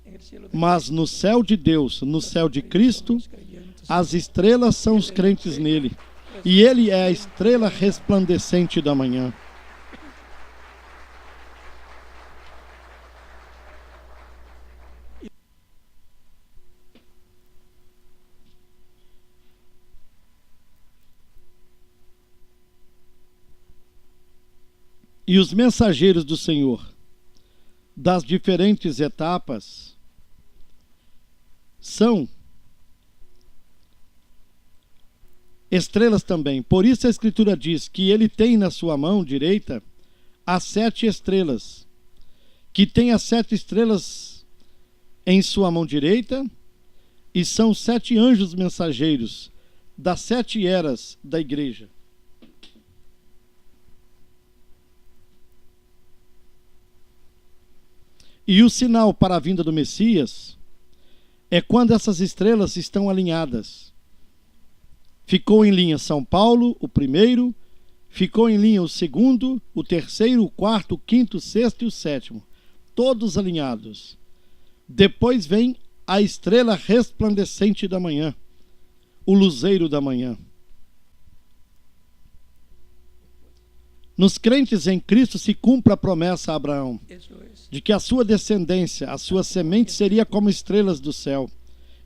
en el cielo de Mas no céu de Deus, no céu de Cristo, los creyentes. as estrelas são os crentes nele. E ele é a estrela resplandecente da manhã. E os mensageiros do Senhor, das diferentes etapas, são estrelas também. Por isso a Escritura diz que ele tem na sua mão direita as 7 estrelas, que tem as 7 estrelas em sua mão direita, e são 7 anjos mensageiros das 7 eras da igreja. E o sinal para a vinda do Messias é quando essas estrelas estão alinhadas. Ficou em linha São Paulo, o primeiro, ficou em linha o segundo, o terceiro, o quarto, o quinto, o sexto e o sétimo, todos alinhados. Depois vem a estrela resplandecente da manhã, o luzeiro da manhã. Nos crentes em Cristo se cumpre a promessa a Abraão Eso es. de que a sua descendência, a sua semente seria como estrelas do céu.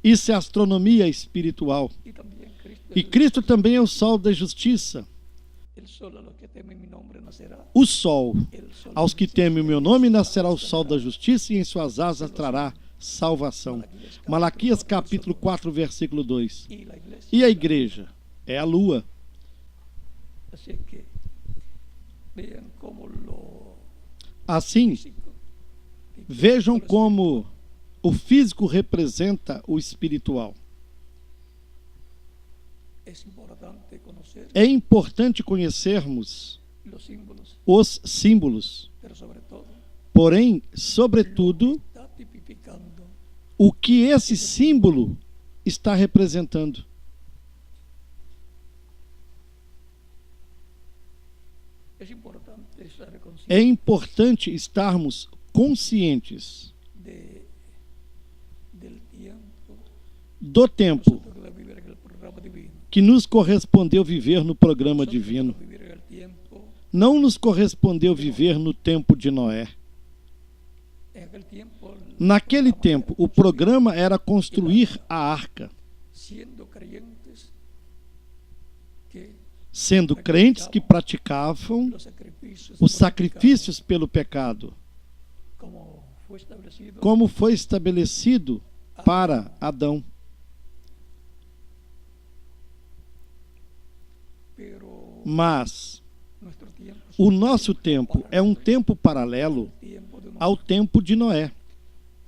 Isso é astronomia espiritual. Y también Cristo E Cristo também é o sol da justiça. el sol a los que temen mi nombre nacerá. O sol. El sol Aos que temem o meu nome nascerá o sol da justiça e em suas asas trará salvação. Malaquias capítulo 4, versículo 2. y la iglesia. E a igreja? É a lua. Así es que vean cómo lo Assim, físico vejam como o físico representa o espiritual. es importante conocer É importante conhecermos los símbolos, os símbolos, pero sobre todo porém, sobretudo, está tipificando. o que esse símbolo está representando. Es importante estar consciente É importante estarmos conscientes del tiempo do tempo nosotros de vivir en el programa divino. que nos correspondeu viver no programa divino. Nosotros vivir en el tiempo, Não nos correspondeu viver no tempo de Noé. en aquel tiempo, Naquele tempo, o programa era construir a arca, siendo creyentes que sendo crentes que praticavam los sacrificios, os sacrifícios pelo pecado, como fue establecido como foi estabelecido para Adão. pero Mas nuestro tiempo es o nosso tempo é um tempo paralelo tiempo de Noé. ao tempo de Noé.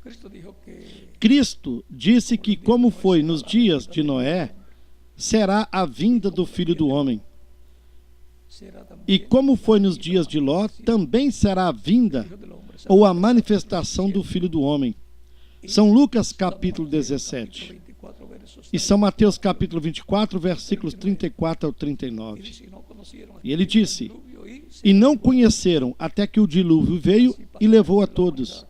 Cristo dijo que Cristo disse que, como foi nos dias de Noé, será a vinda do Filho do Homem. será también E como foi nos dias de Ló, também será a vinda el Hijo del Hombre, ou a manifestação do Filho do Homem. São Lucas capítulo 17 24 versos. e São Mateus capítulo 24, versículos 34 ao 39. Si no conocieron E ele disse: el diluvio y e não conheceram até que o dilúvio veio e levou a todos.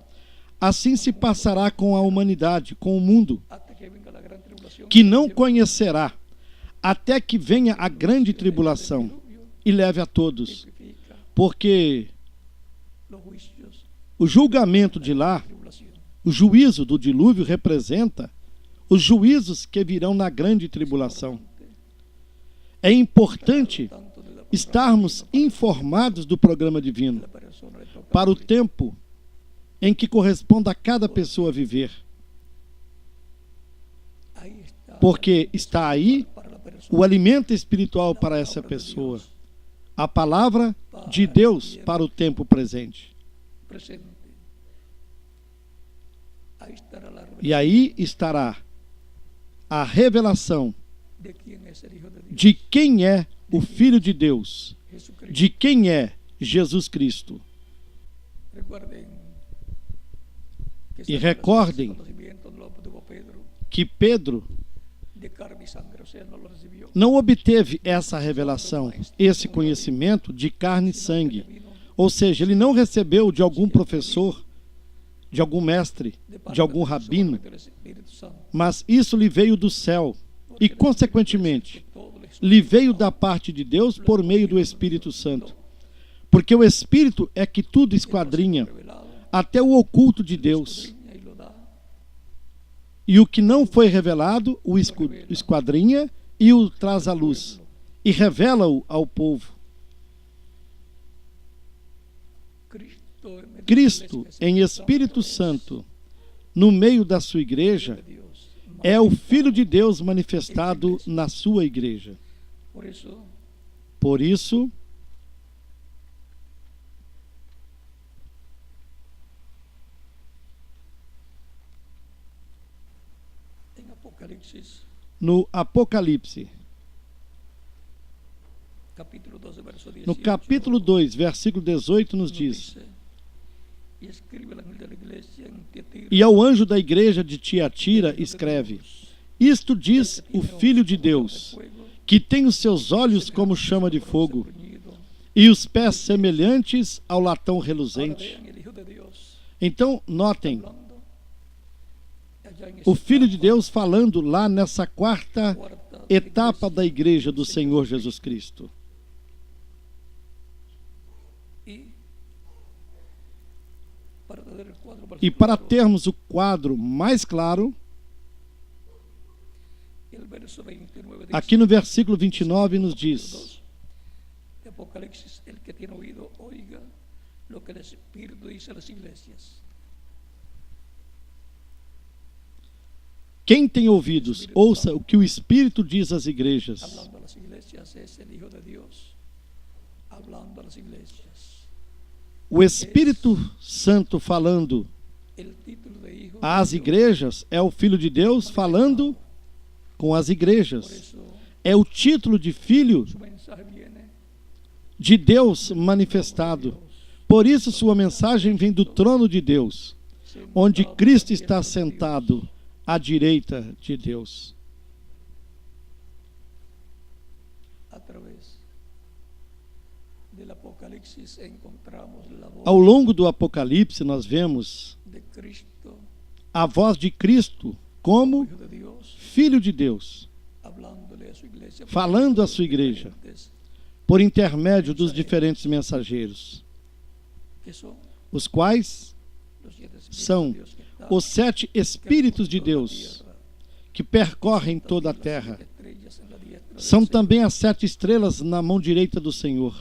Assim se passará com a humanidade, com o mundo, hasta que venga la gran tribulación, que não conhecerá até que venha a grande tribulação e leve a todos. significa Porque los juicios, o julgamento de lá, tribulación. o juízo do dilúvio representa os juízos que virão na grande tribulação. É importante Tanto de la estarmos informados do programa divino persona le toca para o tempo em que corresponde a cada pessoa viver. ahí está Porque está aí para la persona o alimento espiritual para essa pessoa. A palavra de Deus para o tempo presente. presente. Ahí estará la revelación E aí estará a revelação de quién es el Hijo de Dios, de quem é o Filho de Deus, Jesucristo. de quem é Jesus Cristo. Recuerden que Y esa recordem revelación, ese conocimiento no lo obtuvo Pedro Que Pedro de carne y sangre, o sea, no lo recibió. não obteve essa revelação, esse conhecimento de carne e sangue. Ou seja, ele não recebeu de algum professor, de algum mestre, de algum rabino, del Espíritu Santo. mas isso lhe veio do céu e, consequentemente, lhe veio da parte de Deus por meio do Espírito Santo. Porque o Espírito é que tudo esquadrinha, Revelado, até o oculto de Deus. y lo da E o que não foi revelado, o esquadrinha e o traz à luz. E revela-o ao povo. Cristo, em Espírito Santo, no meio da sua igreja, é o Filho de Deus manifestado na sua igreja. Por isso, Por isso, em Apocalipse, no Apocalipse, capítulo 12, verso 18, no capítulo 2, versículo 18, nos diz: e escribe al ángel de la iglesia en Tiatira, E ao anjo da igreja de Tiatira escreve: Isto diz o Filho de Deus, que tem os seus olhos como chama de fogo e os pés semelhantes ao latão reluzente. vean el Hijo de Dios Então, notem, hablando allá en o esa Filho de Deus falando lá nessa quarta cuarta etapa da igreja do Senhor Jesus Cristo. y para tener el cuadro E para termos o quadro mais claro, El verso 29 dice, Aqui no versículo 29 nos diz: de Apocalipsis, el que tiene oído, oiga lo que el Espíritu dice a las iglesias. quem tem ouvidos, ouça o que o Espírito diz às igrejas. Hablando a las iglesias es el Hijo de Dios. Hablando a las iglesias. O Espírito Santo falando El título de Hijo às de Dios. igrejas é o Filho de Deus falando com as Por igrejas. eso É o título de Filho su mensaje viene de Deus manifestado. Por isso sua mensagem vem do trono de Deus, onde Cristo está sentado à direita de Deus. a través del Apocalipsis encontramos la voz Ao longo do Apocalipse nós vemos de Cristo, a voz de Cristo como Hijo de Dios, Filho de Deus, hablándole a su iglesia, falando à sua igreja, por intermédio dos diferentes mensageiros, que son os quais los 7 espíritus são de Dios que están os 7 Espíritos de por toda la Deus tierra. que percorrem toda a Las terra. 7 estrellas en la diestra del São Señor. também as 7 estrelas na mão direita do Senhor.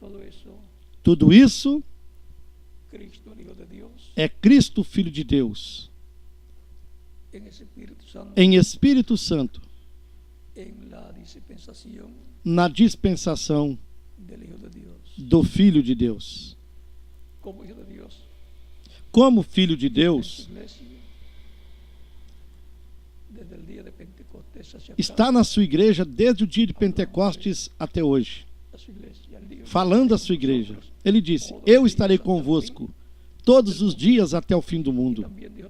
Todo eso, Tudo isso Cristo, el Hijo de Dios, é Cristo, Filho de Deus, en ese Espíritu Santo, em Espírito Santo, en la dispensación na dispensação del Hijo de Dios. do Filho de Deus. Como Hijo de Dios, Como Filho de en su Deus, iglesia, desde el día de Pentecostés hacia acá, está na sua igreja desde o dia de Pentecostes até hoje, a su iglesia, al Dios, falando à sua igreja. Ele disse: Eu estarei convosco todos os dias até o fim do mundo. también dijo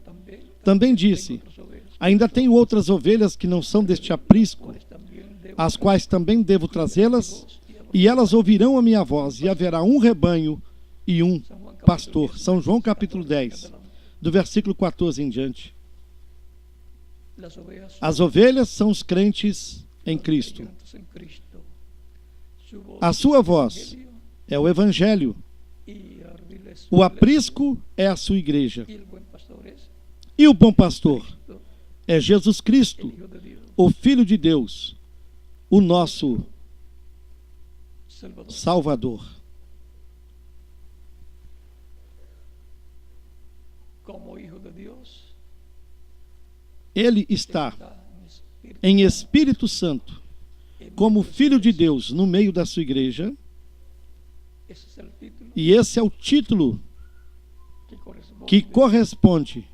Também disse: otras ovejas, Ainda tenho outras ovelhas que não são deste aprisco, cuales también debo as quais também devo trazê-las, e elas ouvirão a minha voz, e haverá um rebanho e um pastor. São João capítulo 10, do versículo 14 em diante. las ovejas son As ovelhas são os crentes em Cristo. creyentes en Cristo. Su voz A sua voz evangelio, é o Evangelho. y arriba es O aprisco é a sua igreja. y el buen pastor es E o bom pastor Cristo, é Jesus Cristo, el Hijo de Dios, o Filho de Deus, o nosso Salvador. Salvador. Como Hijo de Dios, Ele está está en espíritu, em Espírito Santo, en como medio de Filho su de iglesia. Deus no meio da sua igreja, Ese es el título e esse é o título que que corresponde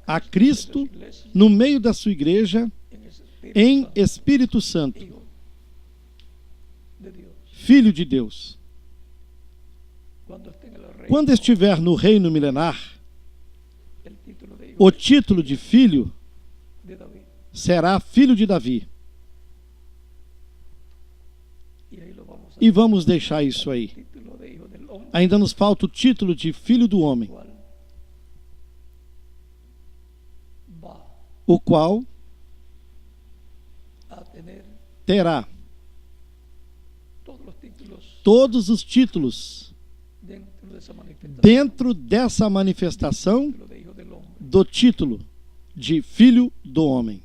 a Cristo de su iglesia, no meio da sua igreja en ese Espíritu em Santo, Espírito Santo, Hijo de Dios. Filho de Deus. Cuando esté en el reino, Quando estiver no reino milenar, el título de Hijo o título de filho de David, será Filho de Davi. y ahí lo vamos a E vamos deixar isso aí. título de Hijo del Hombre, Ainda nos falta o título de Filho do Homem, cual va o qual a tener terá todos los títulos todos os títulos dentro de esa manifestación, dentro dessa manifestação título de Hijo del Hombre, do título de Filho do Homem.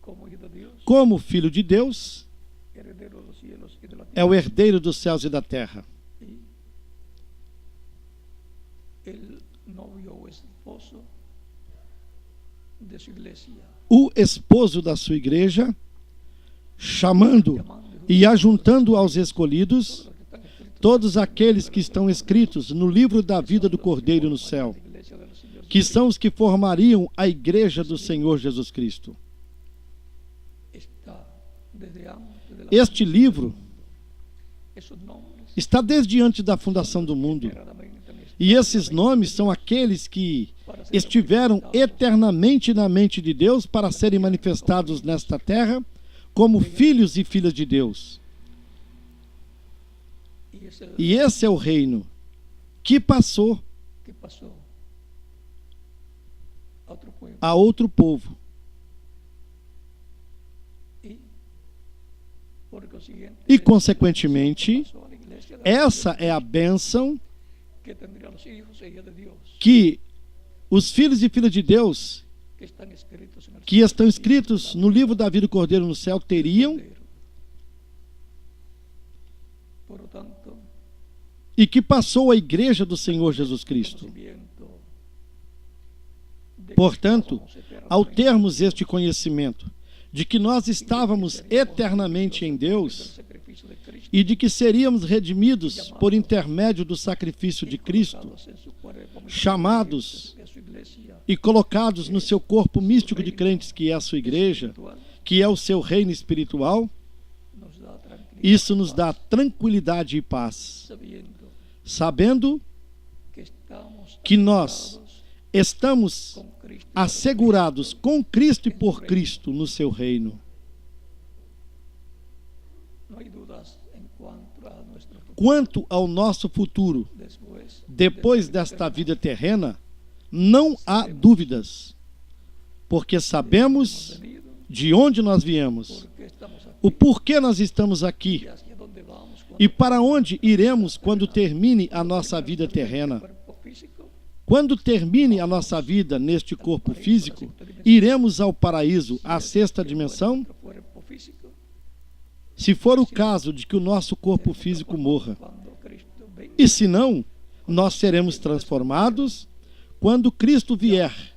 como Hijo de Dios, Como Filho de Deus, heredero de los cielos y de la é tierra, o herdeiro dos céus e da terra. y el novio o esposo de su iglesia, O esposo da sua igreja, chamando llamando e ajuntando aos escolhidos los que están escritos todos aqueles que estão escritos no livro da vida do Cordeiro no céu, en la iglesia del Señor, que são os que formariam a igreja do Senhor Jesus Cristo. está desde antes de la Este livro esos nombres está desde antes da fundação do mundo. verdaderamente E esses nomes são aqueles que estiveram eternamente na mente de Deus para serem manifestados nesta terra como filhos e filhas de Deus. y es el E esse é o reino que passou que pasó a otro pueblo, a outro povo. y por consiguiente E, consequentemente, pasó a la iglesia de essa é a bênção que tendrían los hijos e hijas de Dios, que os filhos e filhas de Deus que estão escritos no livro da vida do Cordeiro no céu teriam, e que passou a igreja do Senhor Jesus Cristo. Portanto, ao termos este conhecimento de que nós estávamos eternamente em Deus e de que seríamos redimidos por intermédio do sacrifício de Cristo, chamados e colocados no seu corpo místico de crentes, que é a sua igreja, que é o seu reino espiritual, isso nos dá tranquilidade e paz, sabendo que nós estamos assegurados com Cristo e por Cristo no seu reino. Quanto ao nosso futuro, depois desta vida terrena, não há dúvidas, porque sabemos de onde nós viemos, o porquê nós estamos aqui e para onde iremos quando termine a nossa vida terrena. Quando termine a nossa vida neste corpo físico, iremos ao paraíso, à sexta dimensão? Se for o caso de que o nosso corpo físico morra. E se não, nós seremos transformados quando Cristo vier,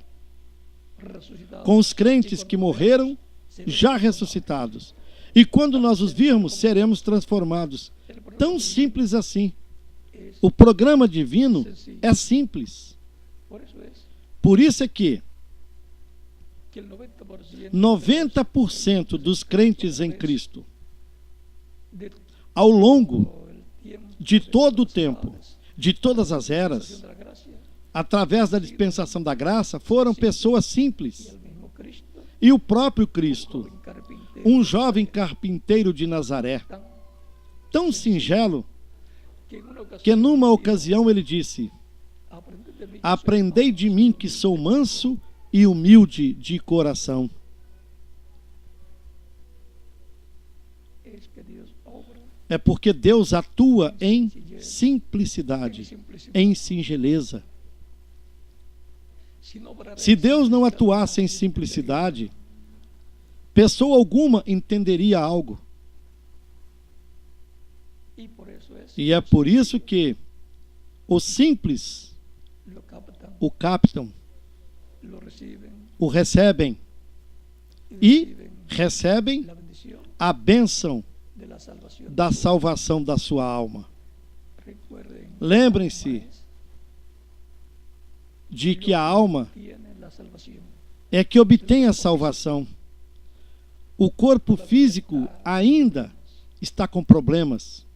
com os crentes que morreram, já ressuscitados. E quando nós os virmos, seremos transformados. Tão simples assim. O programa divino é simples. Por isso é que 90% dos crentes em Cristo, ao longo de todo o tempo, de todas as eras, através da dispensação da graça, foram pessoas simples. E o próprio Cristo, um jovem carpinteiro de Nazaré, tão singelo, que numa ocasião ele disse: aprendei de mim que sou manso e humilde de coração. É porque Deus atua em simplicidade, em singeleza. Se Deus não atuasse em simplicidade, pessoa alguma entenderia algo. E é por isso que os simples o captam, o recebem e recebem a bênção da salvação da sua alma. Lembrem-se de que a alma é que obtém a salvação. O corpo físico ainda está com problemas.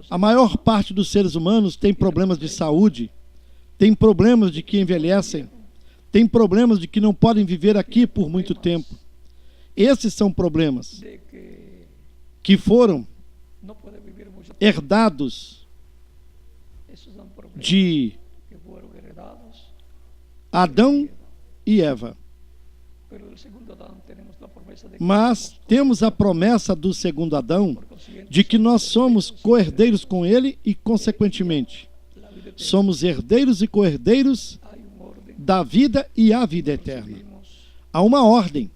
A maior parte dos seres humanos tem problemas de saúde, tem problemas de que envelhecem, tem problemas de que não podem viver aqui por muito tempo. Esses são problemas que foram herdados de Adão e Eva. Mas temos a promessa do segundo Adão de que nós somos co-herdeiros com ele e, consequentemente, somos herdeiros e co-herdeiros da vida e a vida eterna. Há uma ordem.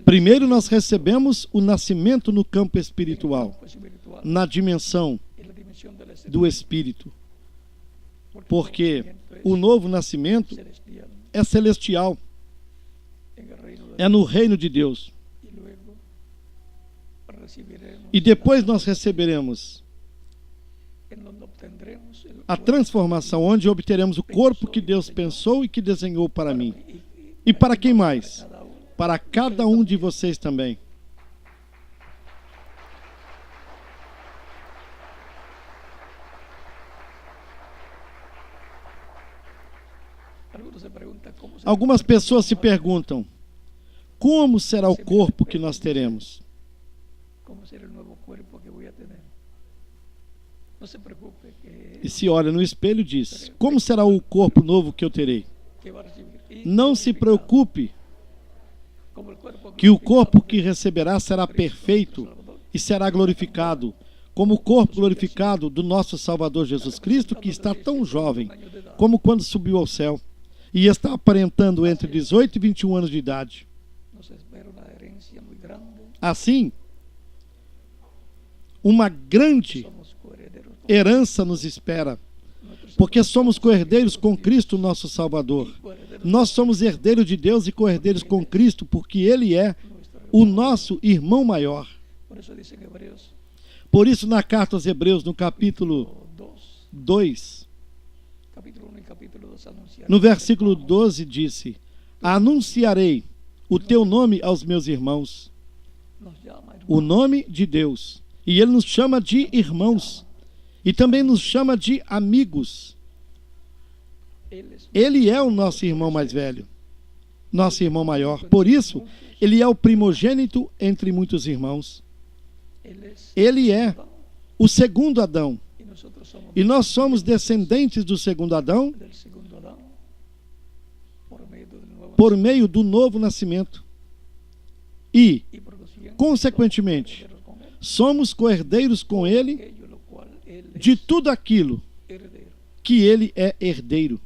Primeiro nós recebemos o nascimento no campo espiritual, na dimensão do Espírito. Porque o novo nascimento é celestial. É no reino de Deus. E depois nós receberemos a transformação, onde obteremos o corpo que Deus pensou e que desenhou para mim. E para quem mais? Para cada um de vocês também. Algumas pessoas se perguntam: como será o corpo que nós teremos? E se olha no espelho e diz: como será o corpo novo que eu terei? Não se preocupe, que o corpo que receberá será perfeito e será glorificado, como o corpo glorificado do nosso Salvador Jesus Cristo, que está tão jovem como quando subiu ao céu e está aparentando entre 18 e 21 anos de idade. Nos espera una herencia muy grande. Assim, uma grande Somos coherederos con herança nos espera, porque somos co-herdeiros com Cristo, nosso Salvador. Nós somos herdeiros de Deus e co-herdeiros com Cristo, porque Ele é o nosso irmão maior. Por eso dice en Hebreos Por isso, na carta aos Hebreus, no capítulo 2, capítulo 1 y capítulo 2, anunciar no versículo 12, disse: Anunciarei o teu nome aos meus irmãos, nos llama hermanos. o nome de Deus. E Ele nos chama de irmãos e também nos chama de amigos. Él es Ele é o nosso irmão mais velho, nosso irmão maior. Por isso, Ele é o primogênito entre muitos irmãos. Él es Ele é o segundo Adão. y nosotros somos E nós somos descendentes do segundo Adão del segundo Adán por meio do novo nascimento. E, y por consiguiente consequentemente, herederos con él, somos co-herdeiros com Ele aquello lo cual él es de tudo aquilo heredero. que Ele é herdeiro.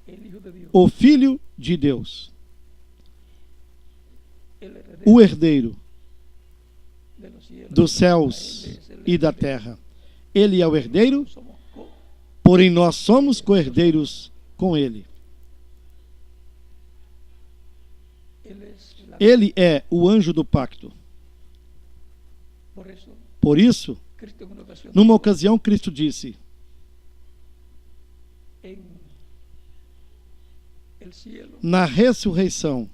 El Hijo de Dios, O Filho de Deus, el heredero o herdeiro de los cielos, dos céus Él es el e da heredero. terra. Ele é o herdeiro, Somos porém nós somos co-herdeiros com Ele. Él es la Ele é o anjo do pacto. por eso Por isso, Cristo en una ocasión numa dijo, ocasião, Cristo disse: en el cielo, na ressurreição,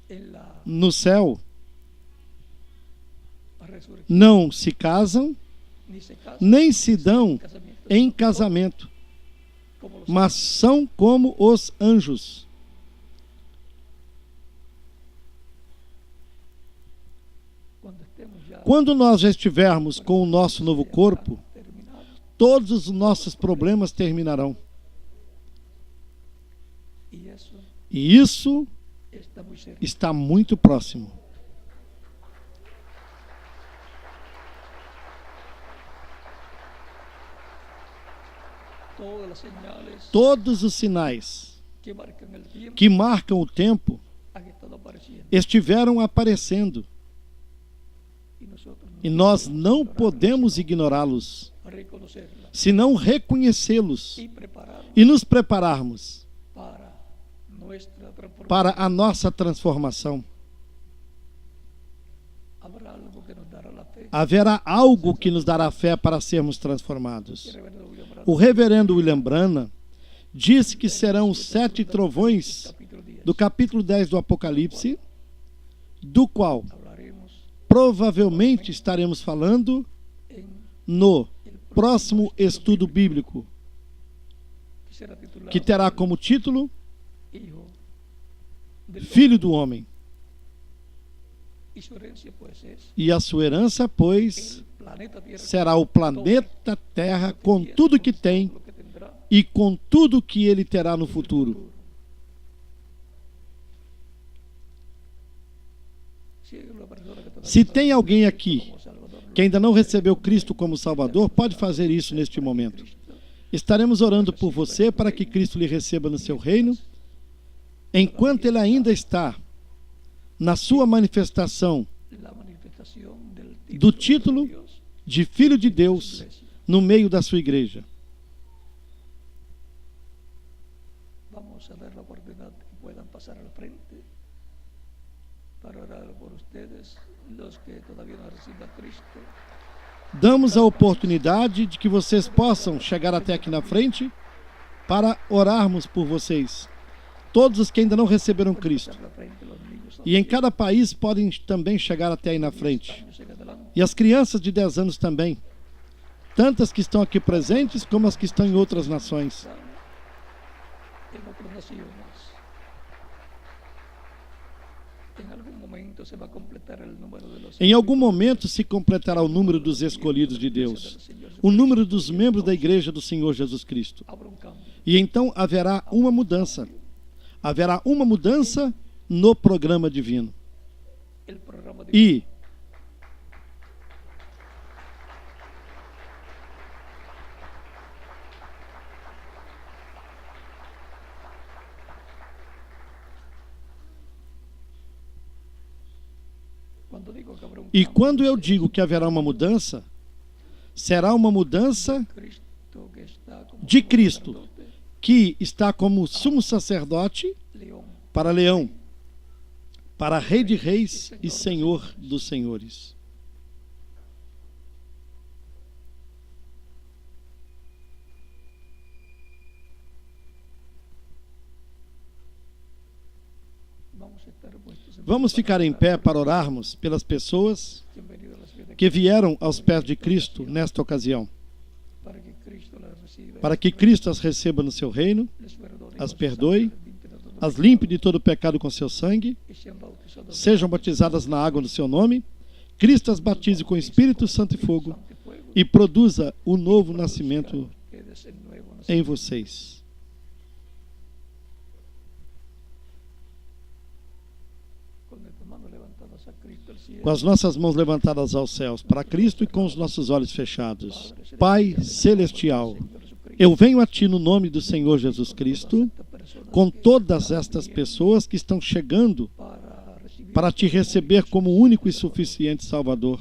en la no céu, resurrección, não se casam, ni se casan, nem se dão casamiento, em casamento, como los mas são como os anjos. cuando estemos ya Quando nós já estivermos com o nosso novo corpo, terminados, todos os nossos problemas terminarão. y eso E isso está muy cerca. está muito próximo. Todas las señales Todos os sinais que marcan el tiempo que marcam o tempo han estado apareciendo estiveram aparecendo y nosotros e nós não podemos ignorá-los, reconocerlas senão reconhecê-los y prepararnos e nos prepararmos para nuestra transformación. para a nossa transformação. Habrá algo que nos dará la fe. Haverá algo que nos dará fé para sermos transformados. Reverendo William Branham, O reverendo William Branham disse que serão 7 trovões capítulo 10. do capítulo 10 do Apocalipse, do qual Hablaremos provavelmente estaremos falando en no próximo estudo bíblico, que será titulado que terá como título Hijo del Filho do Homem. Y su herencia pues es E a sua herança, pois, el planeta Tierra, será o planeta Terra com tudo que tem lo que tendrá e com tudo que ele terá no futuro. Si hay una persona que todavía Se no tem alguém aqui como Salvador, que ainda não recebeu Cristo como Salvador, pode fazer isso neste momento. Estaremos orando por você para que Cristo lhe receba no seu reino, enquanto ele ainda está na sua manifestação la manifestación do título de Dios de Filho de Deus no meio da sua igreja. vamos a dar la oportunidad que puedan pasar al frente para orar por ustedes, los que todavía no reciban a Cristo. Damos a oportunidade de que vocês possam chegar até aqui na frente para orarmos por vocês. Todos os que ainda não receberam Cristo. Pasar al frente los niños E em cada país podem também chegar até aí na frente. años en adelante. E as crianças de 10 anos também. Tantas que estão aqui presentes como as que estão em outras nações. En otras naciones. En algún momento se va a completar el número de los Em algum momento se completará o número dos escolhidos de Deus, o número dos membros da igreja do Senhor Jesus Cristo. habrá un cambio. E então haverá uma mudança. Haverá uma mudança no programa divino. el programa de E cuando digo que habrá un E cambio, quando eu digo que haverá uma mudança, será uma mudança Cristo que está como de Cristo, sacerdote, que está como sumo sacerdote león, para Leão, para Rei de Reis e Senhor dos Senhores. vamos a estar puestos en Vamos ficar em pé para orarmos pelas pessoas que han venido a los pies de que vieram aos pés de Cristo nesta ocasião, para que Cristo las reciba, para que Cristo as receba no seu reino, les perdone, as con su perdoe, sangre, limpie de todo as pecado, limpe de todo pecado com seu sangue, y sean bautizados sejam batizadas na água no seu nome, Cristo as batize com Espírito Santo e fogo ante fuego, e produza o novo nascimento que des el nuevo nacimiento. em vocês. Con nuestras manos levantadas a Cristo al cielo, Com as nossas mãos levantadas aos céus, para Cristo e com os nossos olhos fechados. Pai Celestial, eu venho a Ti no nome do Senhor Jesus Cristo, estas personas com todas estas pessoas que estão chegando para recibir, para Te receber como único e suficiente Salvador.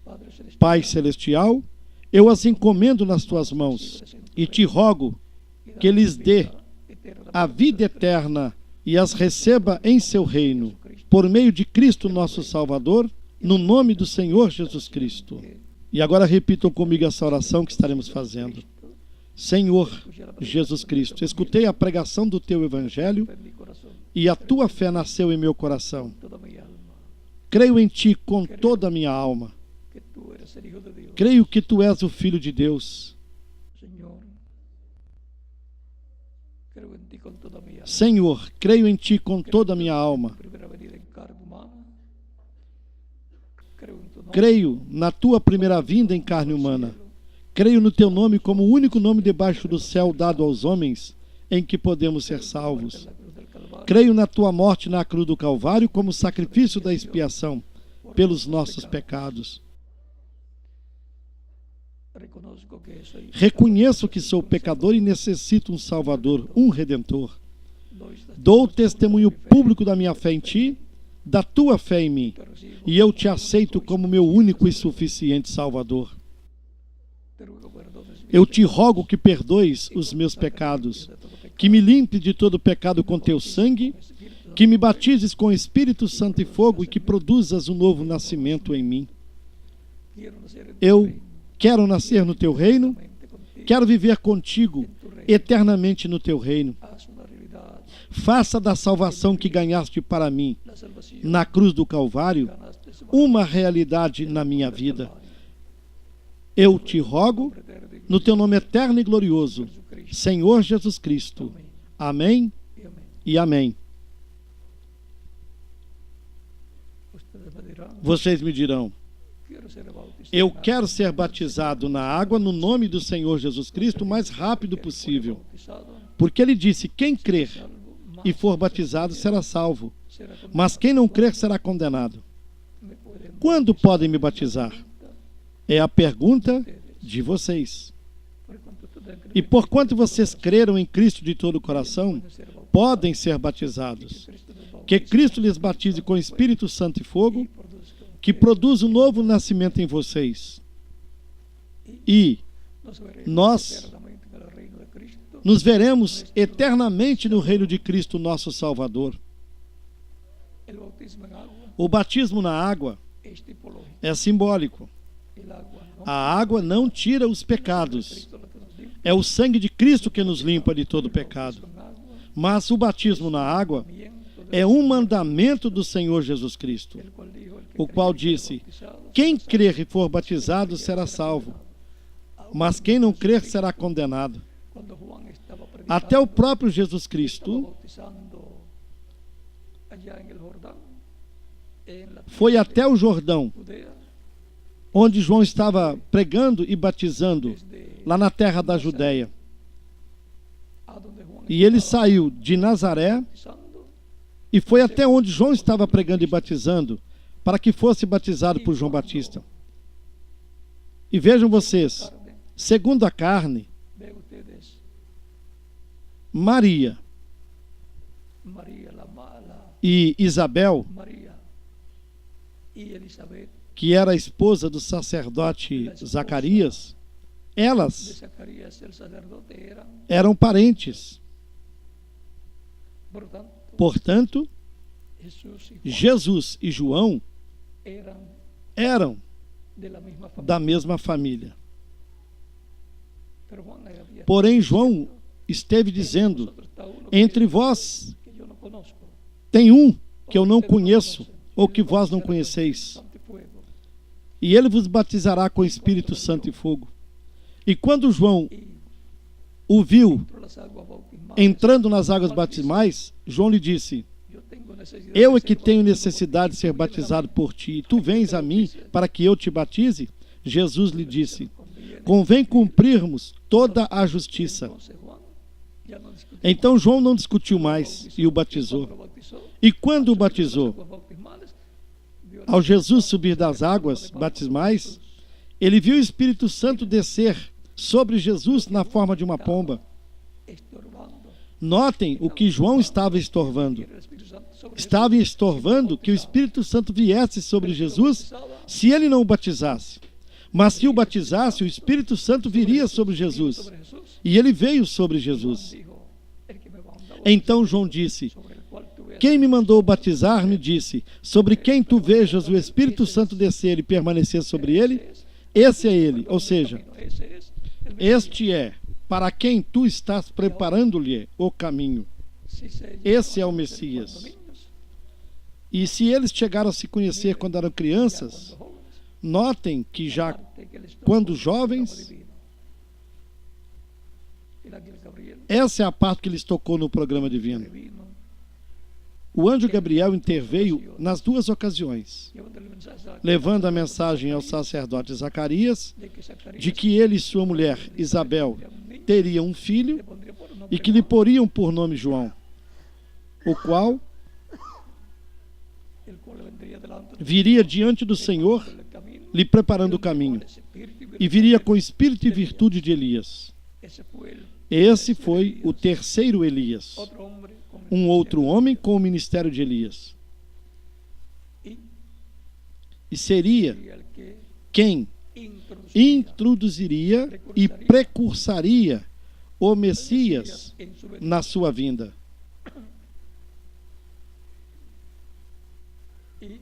Padre Celestial, Pai Celestial, eu as encomendo nas Tuas mãos e Te rogo que lhes dê eterna, a vida eterna e as receba em Seu reino, por meio de Cristo nosso Salvador, no nome do Senhor Jesus Cristo. E agora repitam comigo essa oração que estaremos fazendo. Senhor Jesus Cristo, escutei a pregação do Teu Evangelho en mi corazón, e a Tua fé nasceu em meu coração. toda mi alma, Creio em Ti com toda a minha alma. que tú eres el Hijo de Dios. Creio que Tu és o Filho de Deus. Señor, creo en ti con toda mi alma. Senhor, creio em Ti com toda a minha alma. Primera venida en carne humana. Creo en tu nombre. Creio na Tua primeira vinda em carne humana. Creio no Teu nome como o único nome debaixo do céu dado aos homens em que podemos ser salvos. En la cruz del Calvario, Creio na Tua morte na cruz do Calvário como sacrifício da expiação pelos nossos pecados. reconozco que soy Reconheço que sou pecador e necessito um Salvador, um Redentor. doy esta- Dou testemunho público da minha fé em Ti, da Tua fé em mim, te recibo, e eu Te aceito como meu único e suficiente Salvador. te ruego perdones mis Eu Te rogo que perdoes os meus pecados, de todo pecado, que me limpe de todo pecado com Teu sangue, Espíritu, que me batizes com Espírito Santo e fogo e que produzas um novo nascimento em mim. quiero nacer en tu Eu reino, quero nascer no Teu reino, mente contigo, quero viver contigo en tu reino. eternamente no Teu reino. Haz una realidad Faça da salvação que ganhaste para mim la salvación, na cruz do Calvário ganaste su uma realidade na minha vida. Eu Te rogo eterno de no Teu nome eterno e glorioso, Jesucristo. Senhor Jesus Cristo. Amém Y amén. e amém. Ustedes me dirán, Vocês me dirão, quiero ser bautizado. eu quero ser batizado na água no nome do Senhor Jesus Cristo o mais rápido possível. Bautizado, Porque Ele disse, quem crer salvo, e for batizado será salvo, será condenado. mas quem não crer será condenado. Me pueden Quando podem me batizar? É a pergunta de vocês. por cuanto ustedes han E porquanto vocês creram em Cristo de todo o coração, ser bautizados, podem ser batizados. Cristo les bautiza Que Cristo lhes batize com Espírito Santo e fogo, y produzca. que produza um novo nascimento em vocês. E Nos veremos nós eternamente en el reino de Cristo. nos veremos eternamente no reino de Cristo, nosso Salvador. El bautismo en agua O batismo na água es tipológico. é simbólico. El agua no A água não tira os pecados. Cristo lo que nos limpia. É o sangue de Cristo que nos limpa de todo pecado. En agua, Mas o batismo na água viento é um mandamento do Senhor Jesus Cristo, del cual dijo el que o qual cree y disse: sea bautizado, quem crer e for batizado será salvo, mas quem não crer será condenado. cuando Juan estaba predicando, Até o próprio Jesus estaba Cristo bautizando allá en el Jordán, en la foi até o Jordão, Judea, onde João estava pregando e batizando, desde lá na terra da Judéia. a donde Juan E ele estaba saiu de Nazaré bautizando, e foi até onde João estava pregando e batizando, para que fosse batizado por João Batista. E vejam vocês, segundo a carne, Ve ustedes, Maria María, e Isabel, María y Elizabeth que era a esposa do sacerdote Zacarias, de elas Zacarías el sacerdote eram parentes. por tanto, Portanto, Jesús y Juan Jesus e João eram de la misma familia. da mesma família. Pero Juan había Porém, João esteve dizendo: nosotros está uno entre vós que yo no conozco, tem um que eu não conheço, ou que vós não conheceis. santo y fuego. E ele vos batizará com Espírito Santo e fogo. E quando João o viu Por las aguas bautismales, entrando nas águas batismais, João lhe disse: yo tengo necesidad eu de é que ser tenho bautizado necessidade de ser batizado por ti, e tu vens a mim para que eu te batize? Jesus lhe disse: convém cumprirmos toda a justiça. Entonces Juan ya no discutió. Então João não discutiu mais e o batizou. Cuando lo bautizó, E quando o batizou, aguas bautismales, vio ao Jesus subir das águas batismais, ele viu o Espírito Santo descer sobre Jesus na forma de uma pomba. estorbando. Notem o que João estava estorvando. El Espíritu Santo sobre Estava estorvando que o Espírito Santo viesse sobre Jesus se ele não o batizasse. Mas se o batizasse, o Espírito Santo viria sobre Jesus. sobre Jesús. E ele veio sobre Jesus. Dijo, el que me va a mandar Então João disse: sobre el cual tú veas quem me mandou batizar me disse: sobre quem tu vejas o Espírito Santo descer e permanecer sobre ele, esse é ele. Ou seja, ese es el Mesías. este é para quem tu estás preparando-lhe o caminho. Si se Esse é o llevan a ser Messias. cuando niños, E se eles chegaram a se conhecer quando eram crianças, cuando jóvenes, notem que já parte que les tocó quando el jovens, programa divino. El ángel Gabriel essa é a parte que lhes tocou no programa divino. vino O anjo Gabriel interveio nas duas ocasiões, llevando el mensaje levando a mensagem ao sacerdote Zacarias de que Zacarías de que ele e sua mulher Isabel tendría un niño, teriam um filho le pondría por nombre e que lhe poriam por nome João, o qual el cual vendría delante de viria diante do Senhor, el camino, lhe preparando o caminho, con espíritu y e virtud. viria com espírito e virtude de Elias. Ese fue el Esse foi o terceiro Elias, otro hombre con el um outro homem com o ministério de Elias. y E seria sería el que quem introduziria e precursaria o Messias en su venida na sua vinda. y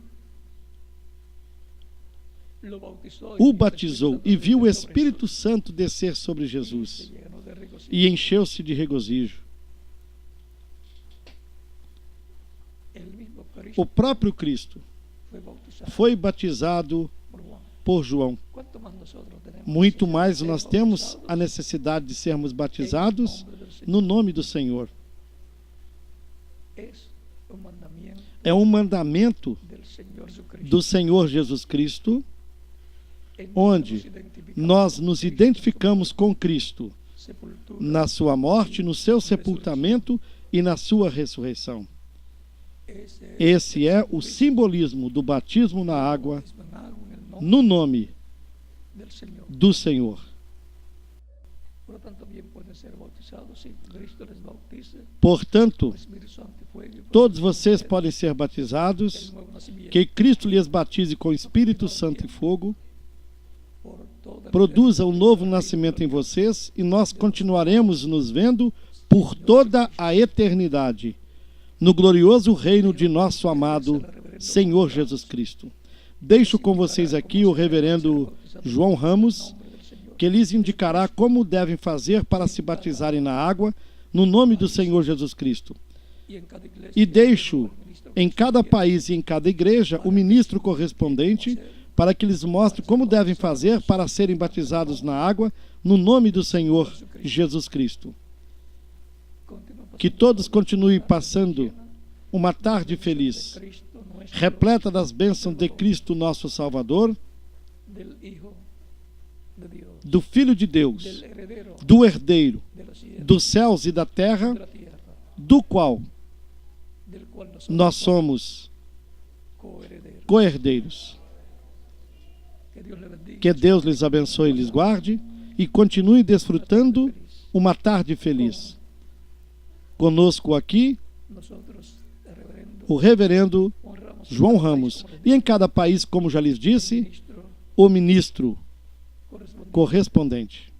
lo bautizó O y batizou e viu o Espírito Santo descer sobre Jesus llenó de regocijo. e encheu-se de regozijo. El mismo Cristo O próprio Cristo fue bautizado foi batizado por Juan. por João. ¿Cuánto más nosotros tenemos Muito necesidad mais de ser nós temos bautizados a necessidade de sermos en batizados nombre del Señor? no nome do Senhor. Es un mandamiento É um mandamento del Señor Jesucristo. do Senhor Jesus Cristo, En onde nos identificamos nós nos identificamos com Cristo sepultura, na sua morte, no seu sepultamento e na sua ressurreição. Esse é o simbolismo do batismo na água bautismo en agua en el nombre no nome del Señor. do Senhor. Por lo tanto, bien pueden ser bautizados si Cristo les bautiza. Portanto, El Espíritu Santo y fuego y por todos vocês podem ser batizados, el nuevo nacimiento, que Cristo lhes batize com Espírito Santo e fogo, por toda produza um novo nascimento em vocês e nós continuaremos nos vendo por toda a eternidade, no glorioso reino de nosso amado Senhor Jesus Cristo. Deixo com vocês aqui o reverendo João Ramos, que lhes indicará como devem fazer para se batizarem na água, no nome do Senhor Jesus Cristo. y en cada iglesia, E deixo em cada país e em cada igreja o ministro correspondente para que lhes mostre como devem fazer para serem batizados na água, no nome do Senhor Jesus Cristo. continúa pasando Que todos continuem passando uma tarde feliz, Cristo nuestro, repleta das bênçãos de Cristo nosso Salvador, del Hijo de Dios, do Filho de Deus, del heredero do herdeiro, de los cielos, dos céus e da terra, de la tierra, do qual del cual nós somos coherederos. co-herdeiros. Que Dios le bendiga. Que Deus lhes abençoe e lhes guarde e continue desfrutando uma tarde feliz. Conosco aqui, Nosotros, el reverendo, o reverendo honramos João cada país, Ramos. como les E em cada país, como já lhes disse, ministro o ministro correspondiente. correspondente.